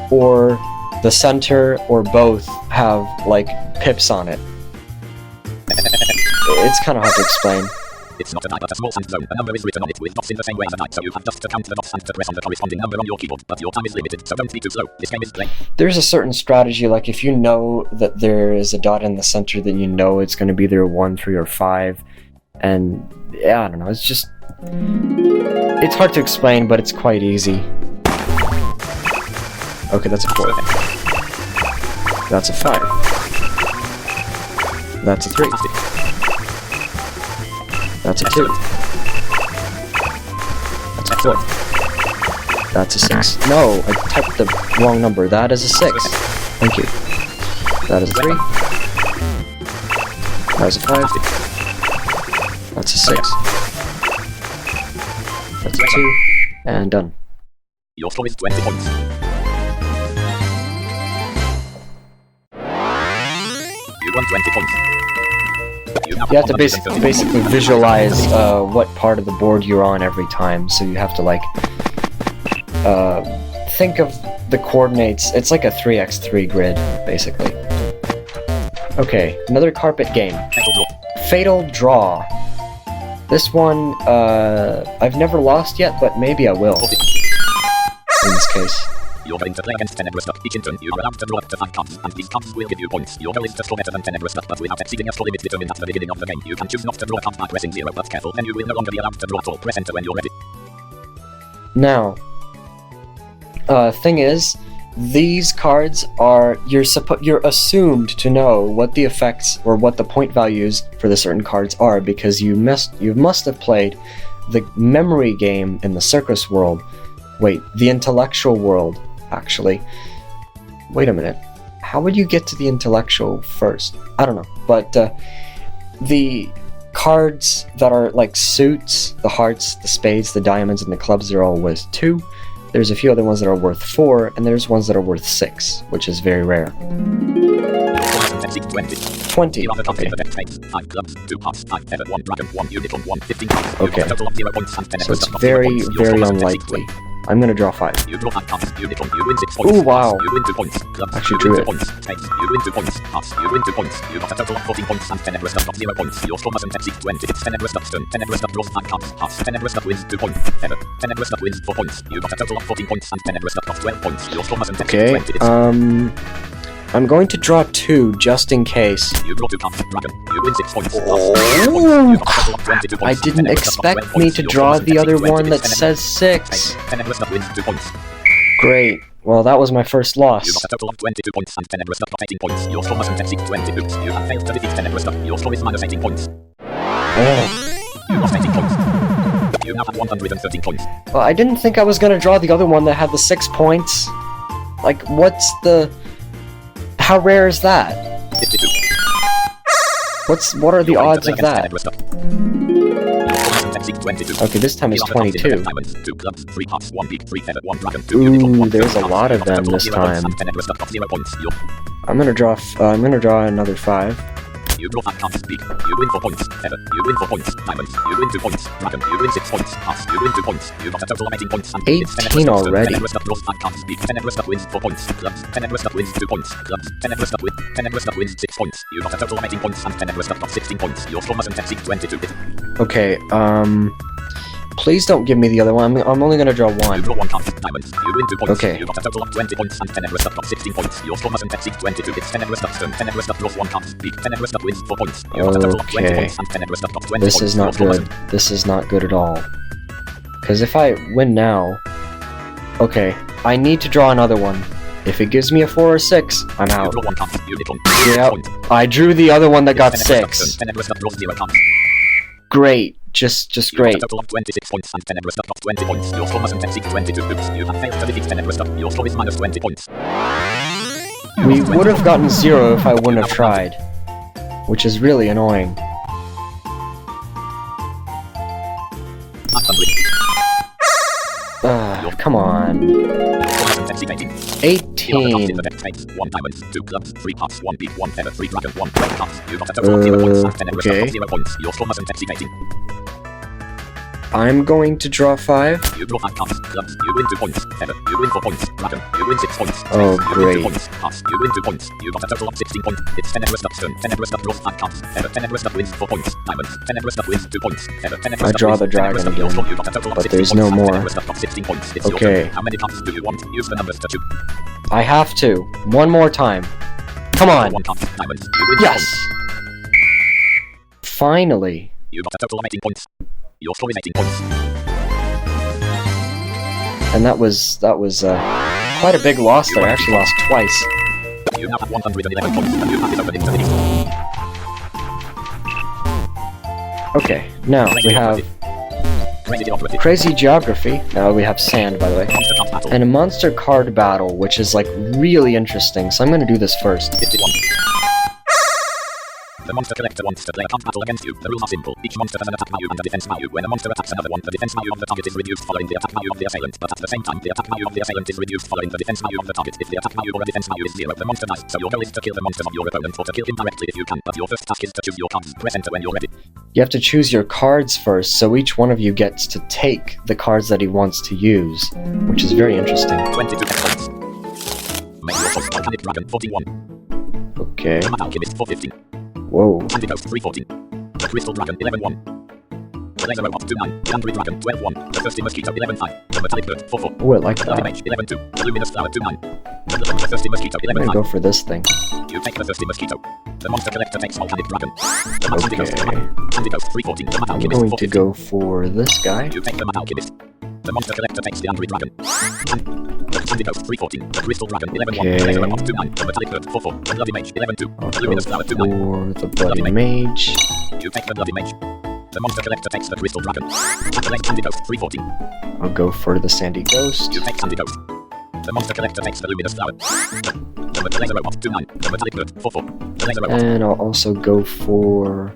or the center or both have, like, pips on it. It's kind of hard to explain. It's not a die but a small sand zone. A number is written on it with dots in the same way as a die, so you have just to count the dots and to press on the corresponding number on your keyboard. But your time is limited, so don't be too slow. This game is playing. There's a certain strategy, like if you know that there is a dot in the center, then you know it's going to be either 1, 3, or 5. And, yeah, I don't know, it's just... It's hard to explain, but it's quite easy. Okay, that's a 4. That's a 5. That's a 3. That's a 2. That's a 4. That's a 6. No, I typed the wrong number. That is a 6. Thank you. That is a 3. That is a 5. That's a 6. That's a 2. And done. Your score is 20 points. You won 20 points. You have to basically visualize what part of the board you're on every time, so you have to like think of the coordinates. It's like a 3x3 grid, basically. Okay, another carpet game. Fatal Draw. This one, I've never lost yet, but maybe I will. In this case. You're going to play against Tenebrous Duck. Each in turn, you are allowed to draw up to 5 cards, and these cards will give you points. Your goal is to score better than Tenebrous Duck, but without exceeding a score limit determined at the beginning of the game. You can choose not to draw a card by pressing 0, but careful, then you will no longer be allowed to draw at all. Press enter when you're ready. Now, thing is, these cards are you're assumed to know what the effects or what the point values for the certain cards are because you must have played the memory game in the circus world. Wait, the intellectual world, actually. Wait a minute. How would you get to the intellectual first? I don't know, but the cards that are like suits, the hearts, the spades, the diamonds, and the clubs, they're all worth 2. There's a few other ones that are worth 4, and there's ones that are worth 6, which is very rare. 20. Okay. 5 clubs, 2 hearts, 5 feather, 1 dragon, 1 unicorn, 1 15 cards. Okay. So it's very, very unlikely. I'm gonna draw 5. You draw 5 cards. Unicorn, you win 6 points. Ooh, wow. You win 2 points. Clubs, actually you win drew 2 it. points. Spades, you win 2 points. Hearts, you win 2 points. You got a total of 14 points and Tenebrous Duck got 0 points. Your score mustn't exceed 20. It's Tenebrous Duck's turn. Tenebrous Duck draws 5 cards. Hearts, Tenebrous Duck wins 2 points. Feather, Tenebrous Duck wins 4 points. You got a total of 14 points and Tenebrous Duck got 12 points. Your score mustn't exceed 20. I'm going to draw 2 just in case. You draw 2 cards. Dragon, you win 6 points. Oh, I didn't expect me to draw the other one that says 6. Tenebrous Duck wins 2 points. Great. Well, that was my first loss. You got a total of 22 points and Tenebrous Duck got 18 points. Your score mustn't exceed 20. Oops, you have failed to defeat Tenebrous Duck. Your score is minus 18 points. You lost 18 points. You now have 113 points. Well, I didn't think I was gonna draw the other one that had the 6 points. Like, what's the... How rare is that? 52. What are the odds of that? Okay, this time it's 22. Ooh, there's a lot of them this time. I'm gonna draw another 5. You draw 5 cards, peak. You win 4 points. Feather, you win 4 points. Diamonds, you win 2 points. Dragon, you win 6 points. Hearts, you win 2 points. You got a total of 18 points. And 18 already. Tenebrous Duck draws 5 cards, peak. Tenebrous Duck wins 4 points. Clubs, Tenebrous Duck wins 2 points. Clubs, Tenebrous Duck wins 6 points. You got a total of 18 points and Tenebrous Duck got 16 points. Your score mustn't exceed 22. Okay, please don't give me the other one. I'm only gonna draw 1. You draw 1 card, diamonds. You win 2 points. Okay. You got a total of 20 points and Tenebrous Duck got 16 points. Your score mustn't exceed 22. It's Tenebrous Duck's turn. Tenebrous Duck draws 1 card, peak. Tenebrous Duck wins 4 points. You got a total of 20 Okay. points and Tenebrous Duck got 20 This points. is not good. This is not good at all. Because if I win now... Okay, I need to draw another one. If it gives me a 4 or 6, I'm You out. draw 1 card, unicorn. Yep, I drew the other one that got 6. Tenebrous Duck draws 0 cards. Great. Just You great. got a total of 26 points and Tenebrous Duck got 20 points. Your score mustn't exceed 22. Oops, you have failed to defeat Tenebrous Duck. Your score is minus 20 points. We would have gotten 0 if I wouldn't have tried. Which is really annoying. Come on. 18. 1 diamond, 2 clubs, 3 hearts, 1 beak, 1 feather, 3 dragon, 1 12 cards. You got a total of 0 points and Tenebrous Duck got 0 points. Your score mustn't exceed 18. I'm going to draw 5. You draw 5 cards. Clubs. You win 2 points. Feather. You win 4 points. Dragon. You win 6 points. Oh, You great. win 2 points. Pass. You win 2 points. You got a total of 16 points. It's Tenebra Stuck's turn. Tenebra Stuck draws 5 cards. Feather. Tenebra Stuck wins 4 points. Diamonds. Tenebra Stuck wins 2 points. Feather. Tenebra I Stuck draw wins. the dragon Tenebra Stuck again, draws 4. You got a total of but 16 there's points. no more. Tenebra Stuck got 16 points. It's your Okay. turn. How many cards do you want? Use the numbers to choose. I have to. One more time. Come on. 1 card. Diamonds. You win 4 Yes! points. Finally. You got a total of 18 points. Your score is 18 points. And that was quite a big loss there. I actually lost twice. You now have 111 points, and you have it open infinity. Okay, now we have Crazy Geography. Now we have Sand, by the way. Monster card battle. And a Monster Card Battle, which is like really interesting. So I'm gonna do this first. 51. The monster collector wants to play a card battle against you. The rules are simple. Each monster has an attack value and a defense value. When a monster attacks another one, the defense value of the target is reduced following the attack value of the assailant. But at the same time, the attack value of the assailant is reduced following the defense value of the target. If the attack value or a defense value is 0, the monster dies. So your goal is to kill the monsters of your opponent or to kill him directly if you can. But your first task is to choose your cards. Press enter when you're ready. You have to choose your cards first, so each one of you gets to take the cards that he wants to use, which is very interesting. 22 points. Make your choice. Volcanic Dragon 41. Okay. The Mad Alchemist 415. Whoa. Antidote 314. The Crystal Dragon 11-1. The Laser Robot 2-9. The Angry Dragon 12-1. The Thirsty Mosquito 11-5. The Metallic Bird 4-4. Oh, I like The Bloody that. Mage 11-2. The Luminous Flower 2-9. The Thirsty Mosquito I'm gonna 11-5. go for this thing. You take the Thirsty Mosquito. The Monster Collector takes Volcanic Dragon. The Mad Antidote. Okay. Antidote 314. The Mad I'm Alchemist going to 415. go for this guy. You take the Mad Alchemist. The Monster Collector takes the Angry Dragon. Antidote 314. The Crystal Dragon 11-1. Okay. The Laser Robot 2-9. The Metallic Bird 4-4. The Bloody Mage 11-2. I'll The go Luminous Flower 2-9. for the Bloody Mage. You take the Bloody Mage. The Monster Collector takes the Crystal Dragon. Antidote 314. I'll go for the Sandy Ghost. You take Antidote. The Monster Collector takes the Luminous Flower. The Laser Robot 2-9. The Metallic Bird 4-4. The Laser Robot. And I'll also go for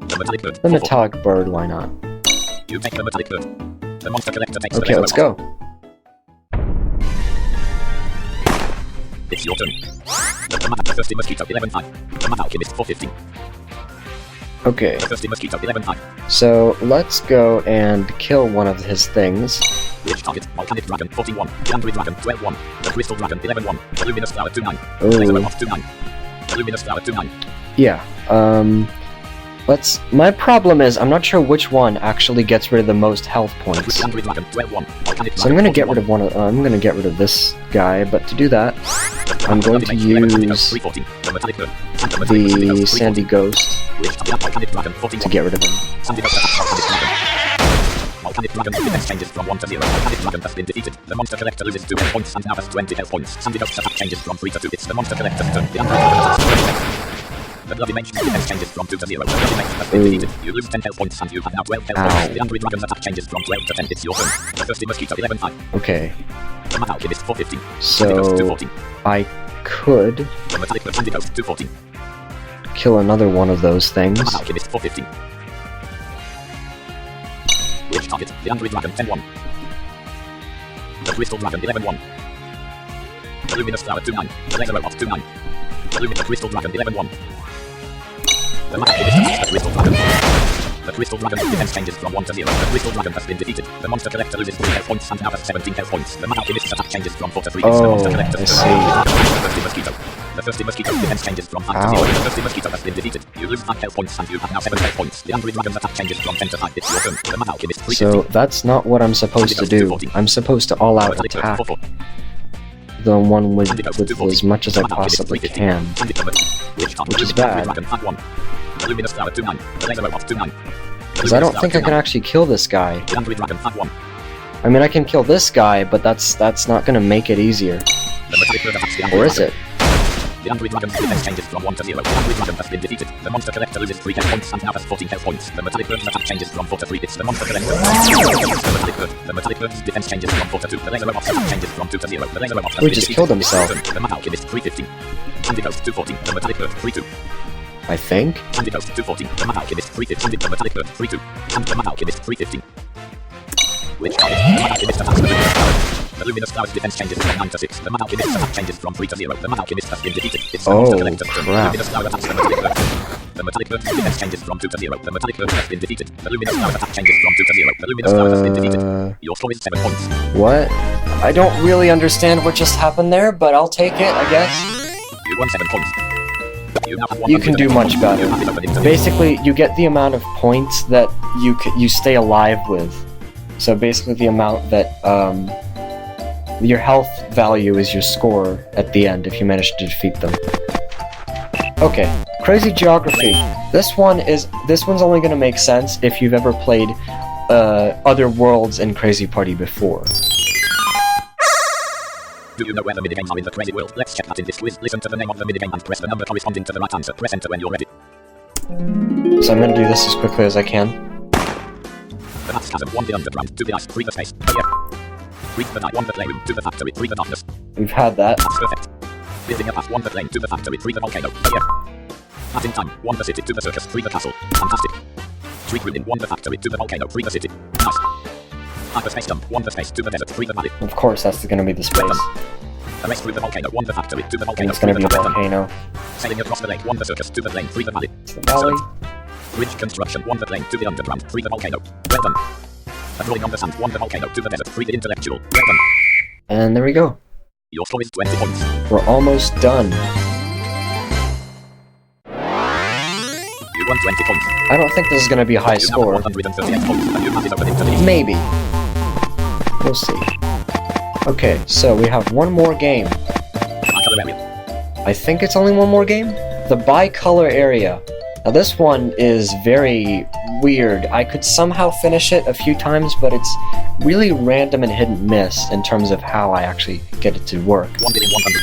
The Metallic Bird the 4-4. Metallic Bird, why not? You take the Metallic Bird. The Monster Collector takes the Okay, Laser let's Robot. go. It's your turn. The Mad Thirsty Mosquito 11-5. The Mad Alchemist 415. Okay, The Thirsty Mosquito 11-5. so let's go and kill one of his things. Which target? Volcanic Dragon 41. The Angry Dragon 12-1. The Crystal Dragon 11-1. The Luminous Flower 2-9. The Laser Oh, Robot 2-9. The Luminous Flower 2-9. yeah. My problem is I'm not sure which one actually gets rid of the most health points. The Angry Dragon 12-1. Volcanic So I'm Dragon gonna get 41. rid of one of. I'm gonna get rid of this guy, but to do that, I'm going to use the Sandy Ghost to get rid of him. Volcanic Dragon's defense changes from 1 to 0. Volcanic Dragon has been defeated. The Monster Collector loses 2 health points and now has 20 health points. Sandy Ghost's attack changes from 3 to 2. It's the Monster Collector's turn. The Angry Dragon attacks 20 health. The Bloody Mage's defense changes from 2 to 0. The Bloody Mage has been defeated. You lose 10 health points and you have now 12 health points. The Angry Dragon's attack changes from 12 to 10. It's your turn. The Thirsty Mosquito 11-5. Okay, The Mad Alchemist 415. so 214. I could The Metallic Bird Antidote 214. kill another one of those The Mad things. Alchemist 415. Which target? The Angry Dragon 10-1. The Crystal Dragon 11-1. The Luminous Flower 2-9. The Laser Robot 2-9. The Crystal Dragon 11-1. The Mad Alchemist attacks the Crystal Dragon. The Crystal Dragon's defense changes from 1 to 0. The Crystal Dragon has been defeated. The Monster Collector loses 3 health points and now has 17 health points. The Mad Alchemist's attack changes from 4 to 3. It's the Monster Oh, Collector's I turn. see. The Thirsty Mosquito. The Thirsty Mosquito's defense changes from 5 to 0. Ow. The Thirsty Mosquito has been defeated. You lose 5 health points and you have now 7 health points. The Angry Dragon's attack changes from 10 to 5. It's your turn. The Mad Alchemist 350. So that's not what I'm supposed to do. I'm supposed to all out Metallic Bird attack 4-4. the one with Antidote as 240. much as I The Mad Alchemist possibly 350. can. Antidote. Which is The bad. Dragon 5-1. The Luminous Flower 2-9. The Laser Robot 2-9. Because I don't think I can actually kill this guy. The Angry Dragon 5-1. I mean, I can kill this guy, but that's not gonna make it easier. The Metallic Bird attacks the Angry Or is Dragon. it? The Angry Dragon's defense changes from 1 to 0. The Angry Dragon has been defeated. The Monster Collector loses 3 health points and now has 14 health points. The Metallic Bird's attack changes from 4 to 3. It's the Monster Collector. The Metallic Bird's defense changes from 4 to 2. The Laser Robot's attack changes from 2 to 0. The Laser Robot has We been just defeated. killed himself. The Mad Alchemist 315. Antidote 214. The Metallic Bird 32. I think. Antidote 214. The Mad Alchemist 315. The Metallic Bird 32. And the Mad Alchemist 315. Which target? The Mad Alchemist attacks the Luminous Flower. The Luminous Flower's defense changes from 9 to 6. The Mad Alchemist's attack changes from 3 to 0. The Mad Alchemist has been defeated. It's the Oh, Monster Collector's turn. The crap. Luminous Flower attacks the Metallic Bird. The metallic burst defense changes from 2 to 0. The metallic burst has been defeated. The luminous power attack changes from 2 to 0. The luminous power has been defeated. Your score is 7 points. What? I don't really understand what just happened there, but I'll take it, I guess. You won 7 points. You can do much better. Basically, you get the amount of points that you stay alive with. So basically the amount that, your health value is your score at the end if you manage to defeat them. Okay, crazy geography. This one's only gonna make sense if you've ever played other worlds in Crazy Party before. Do you know where the minigames are in the crazy world? Let's check that in this quiz. Listen to the name of the minigame and press the number corresponding to the right answer. Press enter when you're ready. So I'm gonna do this as quickly as I can. The Maths Chasm, 1 the underground, 2 the ice, 3 the space, yeah. 3 the night, 1 the playroom, 2 the factory, 3 the darkness. We've had that. That's perfect. Building a path, 1 the plane, 2 the factory, 3 the volcano, yeah. Path in time, 1 the city, 2 the circus, 3 the castle. Fantastic. Street within, 1 the factory, 2 the volcano, 3 the city. Nice. Hyperspace jump, 1 the space, 2 the desert, 3 the valley. Of course, that's gonna be the space. A race through the volcano, 1 the factory, 2 the volcano, It's gonna be a volcano. Sailing across the lake, 1 the circus, 2 the plane, 3 the valley. It's the valley. Bridge construction, 1 the plane, 2 the underground, 3 the volcano. Well done. A drawing on the sand, 1 the volcano, 2 the desert, 3 the intellectual. Well done. And there we go. Your score is 20 points. We're almost done. You won 20 points. I don't think this is gonna be a high You score. have 138 points, and you pass it over into the Maybe. We'll see. Okay, so we have one more game. Bicolor area. I think it's only one more game? The bicolor area. Now this one is very weird. I could somehow finish it a few times, but it's really random and hit and miss in terms of how I actually get it to work. 1,100,000.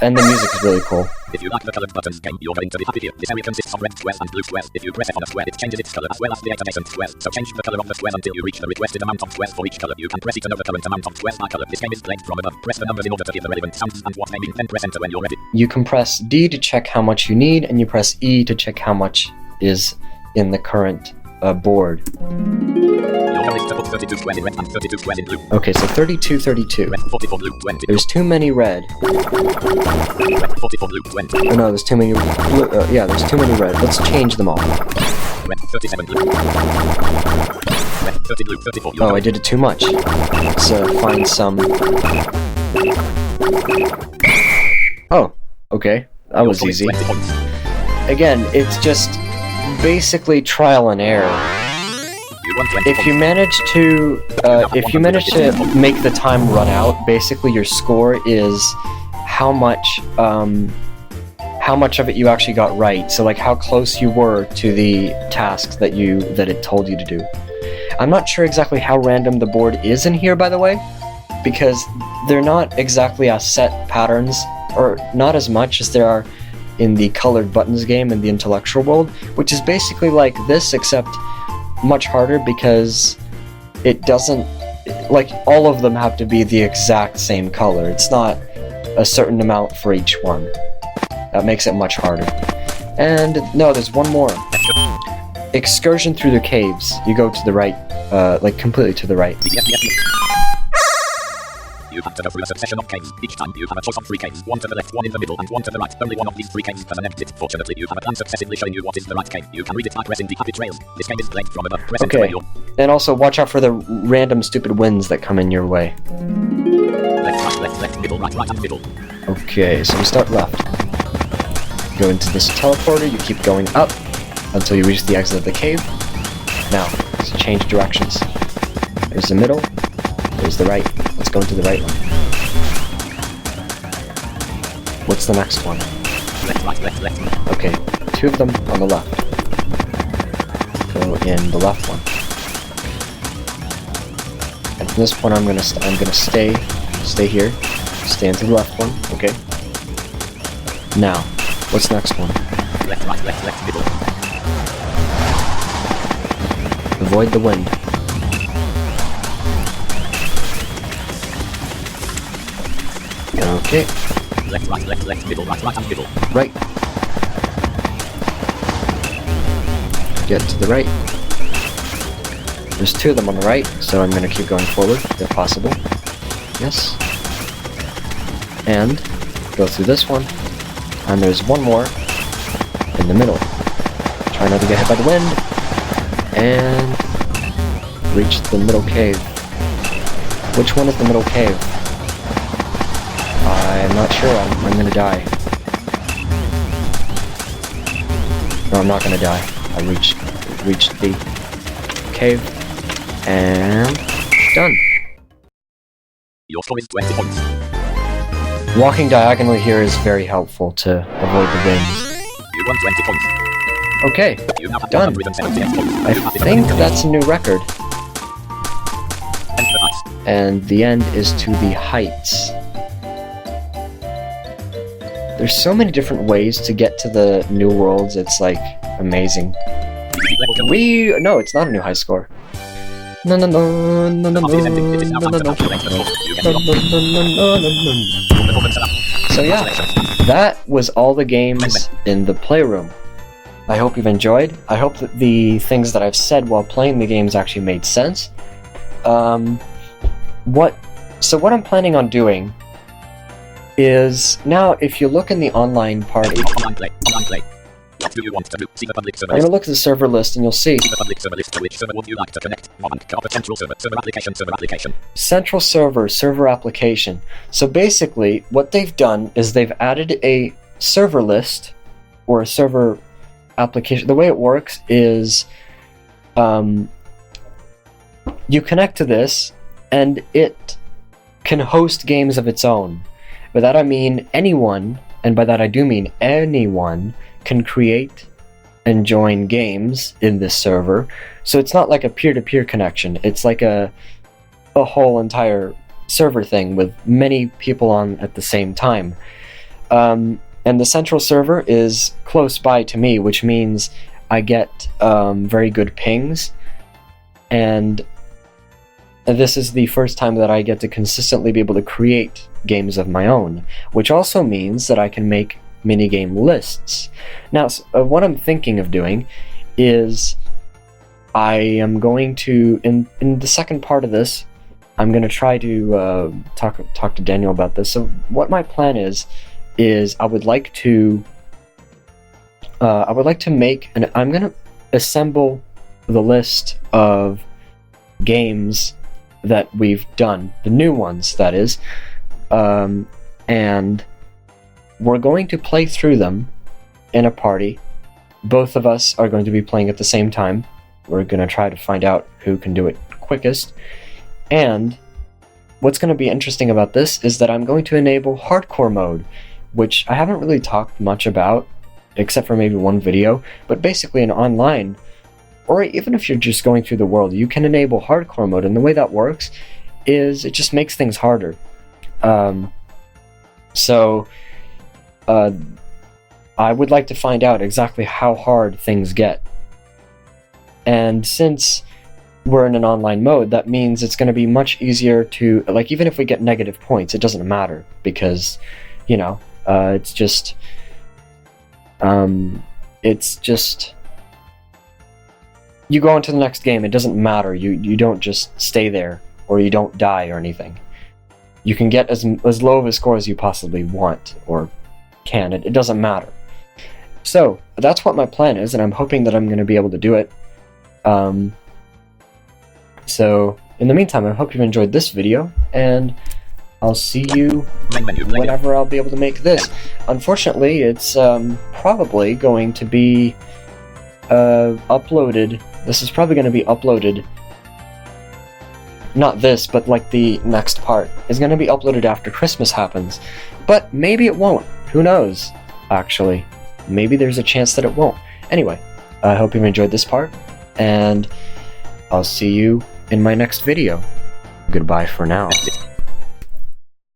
And the music is really cool. If you like the colored buttons game, you're going to be happy here. This area consists of red squares and blue squares. If you press F on a square, it changes its color as well as the 8 adjacent squares. So change the color of the squares until you reach the requested amount of squares for each color. You can press it to know the current amount of squares by color. This game is played from above. Press the numbers in order to hear the relevant sounds and what they mean. Then press enter when you're ready. You can press D to check how much you need, and you press E to check how much is in the current board. Your goal is to put 32 squares in red and 32 squares in blue. Okay, so 32, 32. Red 44 blue 20. There's too many red. Red 44 blue 20. Oh no, there's too many blue. Yeah, there's too many red. Let's change them all. Red 37 blue. Red 30 blue 34. Oh, I did it too much. Let's find some. Oh, okay. That was easy. 20 points. Again, it's just basically trial and error. You won 20 If you manage to make the time run out, basically your score is how much of it you actually got right. So like how close you were to the tasks that it told you to do. I'm not sure exactly how random the board is in here, by the way, because they're not exactly as set patterns, or not as much as there are in the colored buttons game in the intellectual world, which is basically like this except much harder because it doesn't, like, all of them have to be the exact same color. It's not a certain amount for each one. That makes it much harder. And no, there's one more. Excursion through the caves. You go to the right, like completely to the right. You have to go through a succession of caves. Each time you have a choice of 3 caves. 1 to the left, 1 in the middle, and 1 to the right. Only one of these 3 caves has an exit. Fortunately, you have a plan successively showing you what is the right cave. You can read it by pressing the happy trails. This game is played from above. Press enter when Okay, you're... and also watch out for the random stupid winds that come in your way. Left, middle, right, and middle. Okay, so we start left. Go into this teleporter, you keep going up until you reach the exit of the cave. Now, let's change directions. There's the middle, there's the right. Let's go into the right one. What's the next one? Left. Okay, 2 of them on the left. Go in the left one. And from this point I'm gonna stay here. Stay into the left one, okay? Now, what's the next one? Left, middle. Avoid the wind. Okay. Left, middle, right, and middle. Right. Get to the right. There's 2 of them on the right, so I'm going to keep going forward if possible. Yes. And go through this one. And there's one more in the middle. Try not to get hit by the wind. And reach the middle cave. Which one is the middle cave? I'm not sure. I'm gonna die. No, I'm not gonna die. I reached the cave. And done. Your score is 20 points. Walking diagonally here is very helpful to avoid the winds. You won 20 points. Okay, You now have done. 178 points. I think that's a new record. Enter the heights. And the end is to the heights. There's so many different ways to get to the new worlds, it's like amazing. Level 2. No, it's not a new high score. No. After descending, it is now time to calculate the score. You get the Your performance allowed. So yeah, that was all the games in the Playroom. I hope you've enjoyed. I hope that the things that I've said while playing the games actually made sense. What I'm planning on doing is, now if you look in the online party, Online play. What do you want to do? See the public server I'm list. going to look at the server list and you'll see See the public server list. To which server would you like to connect? Central server, server application. Central server application. So basically, what they've done is they've added a server list or a server application. The way it works is you connect to this and it can host games of its own. By that I mean anyone, and by that I do mean anyone, can create and join games in this server. So it's not like a peer-to-peer connection. It's like a whole entire server thing with many people on at the same time. And the central server is close by to me, which means I get very good pings. And this is the first time that I get to consistently be able to create games of my own, which also means that I can make minigame lists. Now, what I'm thinking of doing is I am going to, in the second part of this, I'm going to try to talk to Daniel about this. So what my plan is I would like to make, and I'm going to assemble the list of games that we've done, the new ones, that is, and we're going to play through them in a party. Both of us are going to be playing at the same time. We're going to try to find out who can do it quickest. And what's going to be interesting about this is that I'm going to enable hardcore mode, which I haven't really talked much about, except for maybe one video, but basically in online, or even if you're just going through the world, you can enable hardcore mode, and the way that works is it just makes things harder. I would like to find out exactly how hard things get. And since we're in an online mode, that means it's going to be much easier to, like, even if we get negative points, it doesn't matter, because, you know, it's just, you go into the next game, it doesn't matter, you don't just stay there, or you don't die or anything. You can get as low of a score as you possibly want, or can, it doesn't matter. So, that's what my plan is, and I'm hoping that I'm going to be able to do it. So, in the meantime, I hope you've enjoyed this video, and I'll see you whenever I'll be able to make this. Unfortunately, it's probably going to be uploaded. This is probably going to be uploaded. Not this, but like the next part is going to be uploaded after Christmas happens. But maybe it won't. Who knows, actually. Maybe there's a chance that it won't. Anyway, I hope you've enjoyed this part, and I'll see you in my next video. Goodbye for now.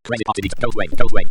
Crazy party, go away.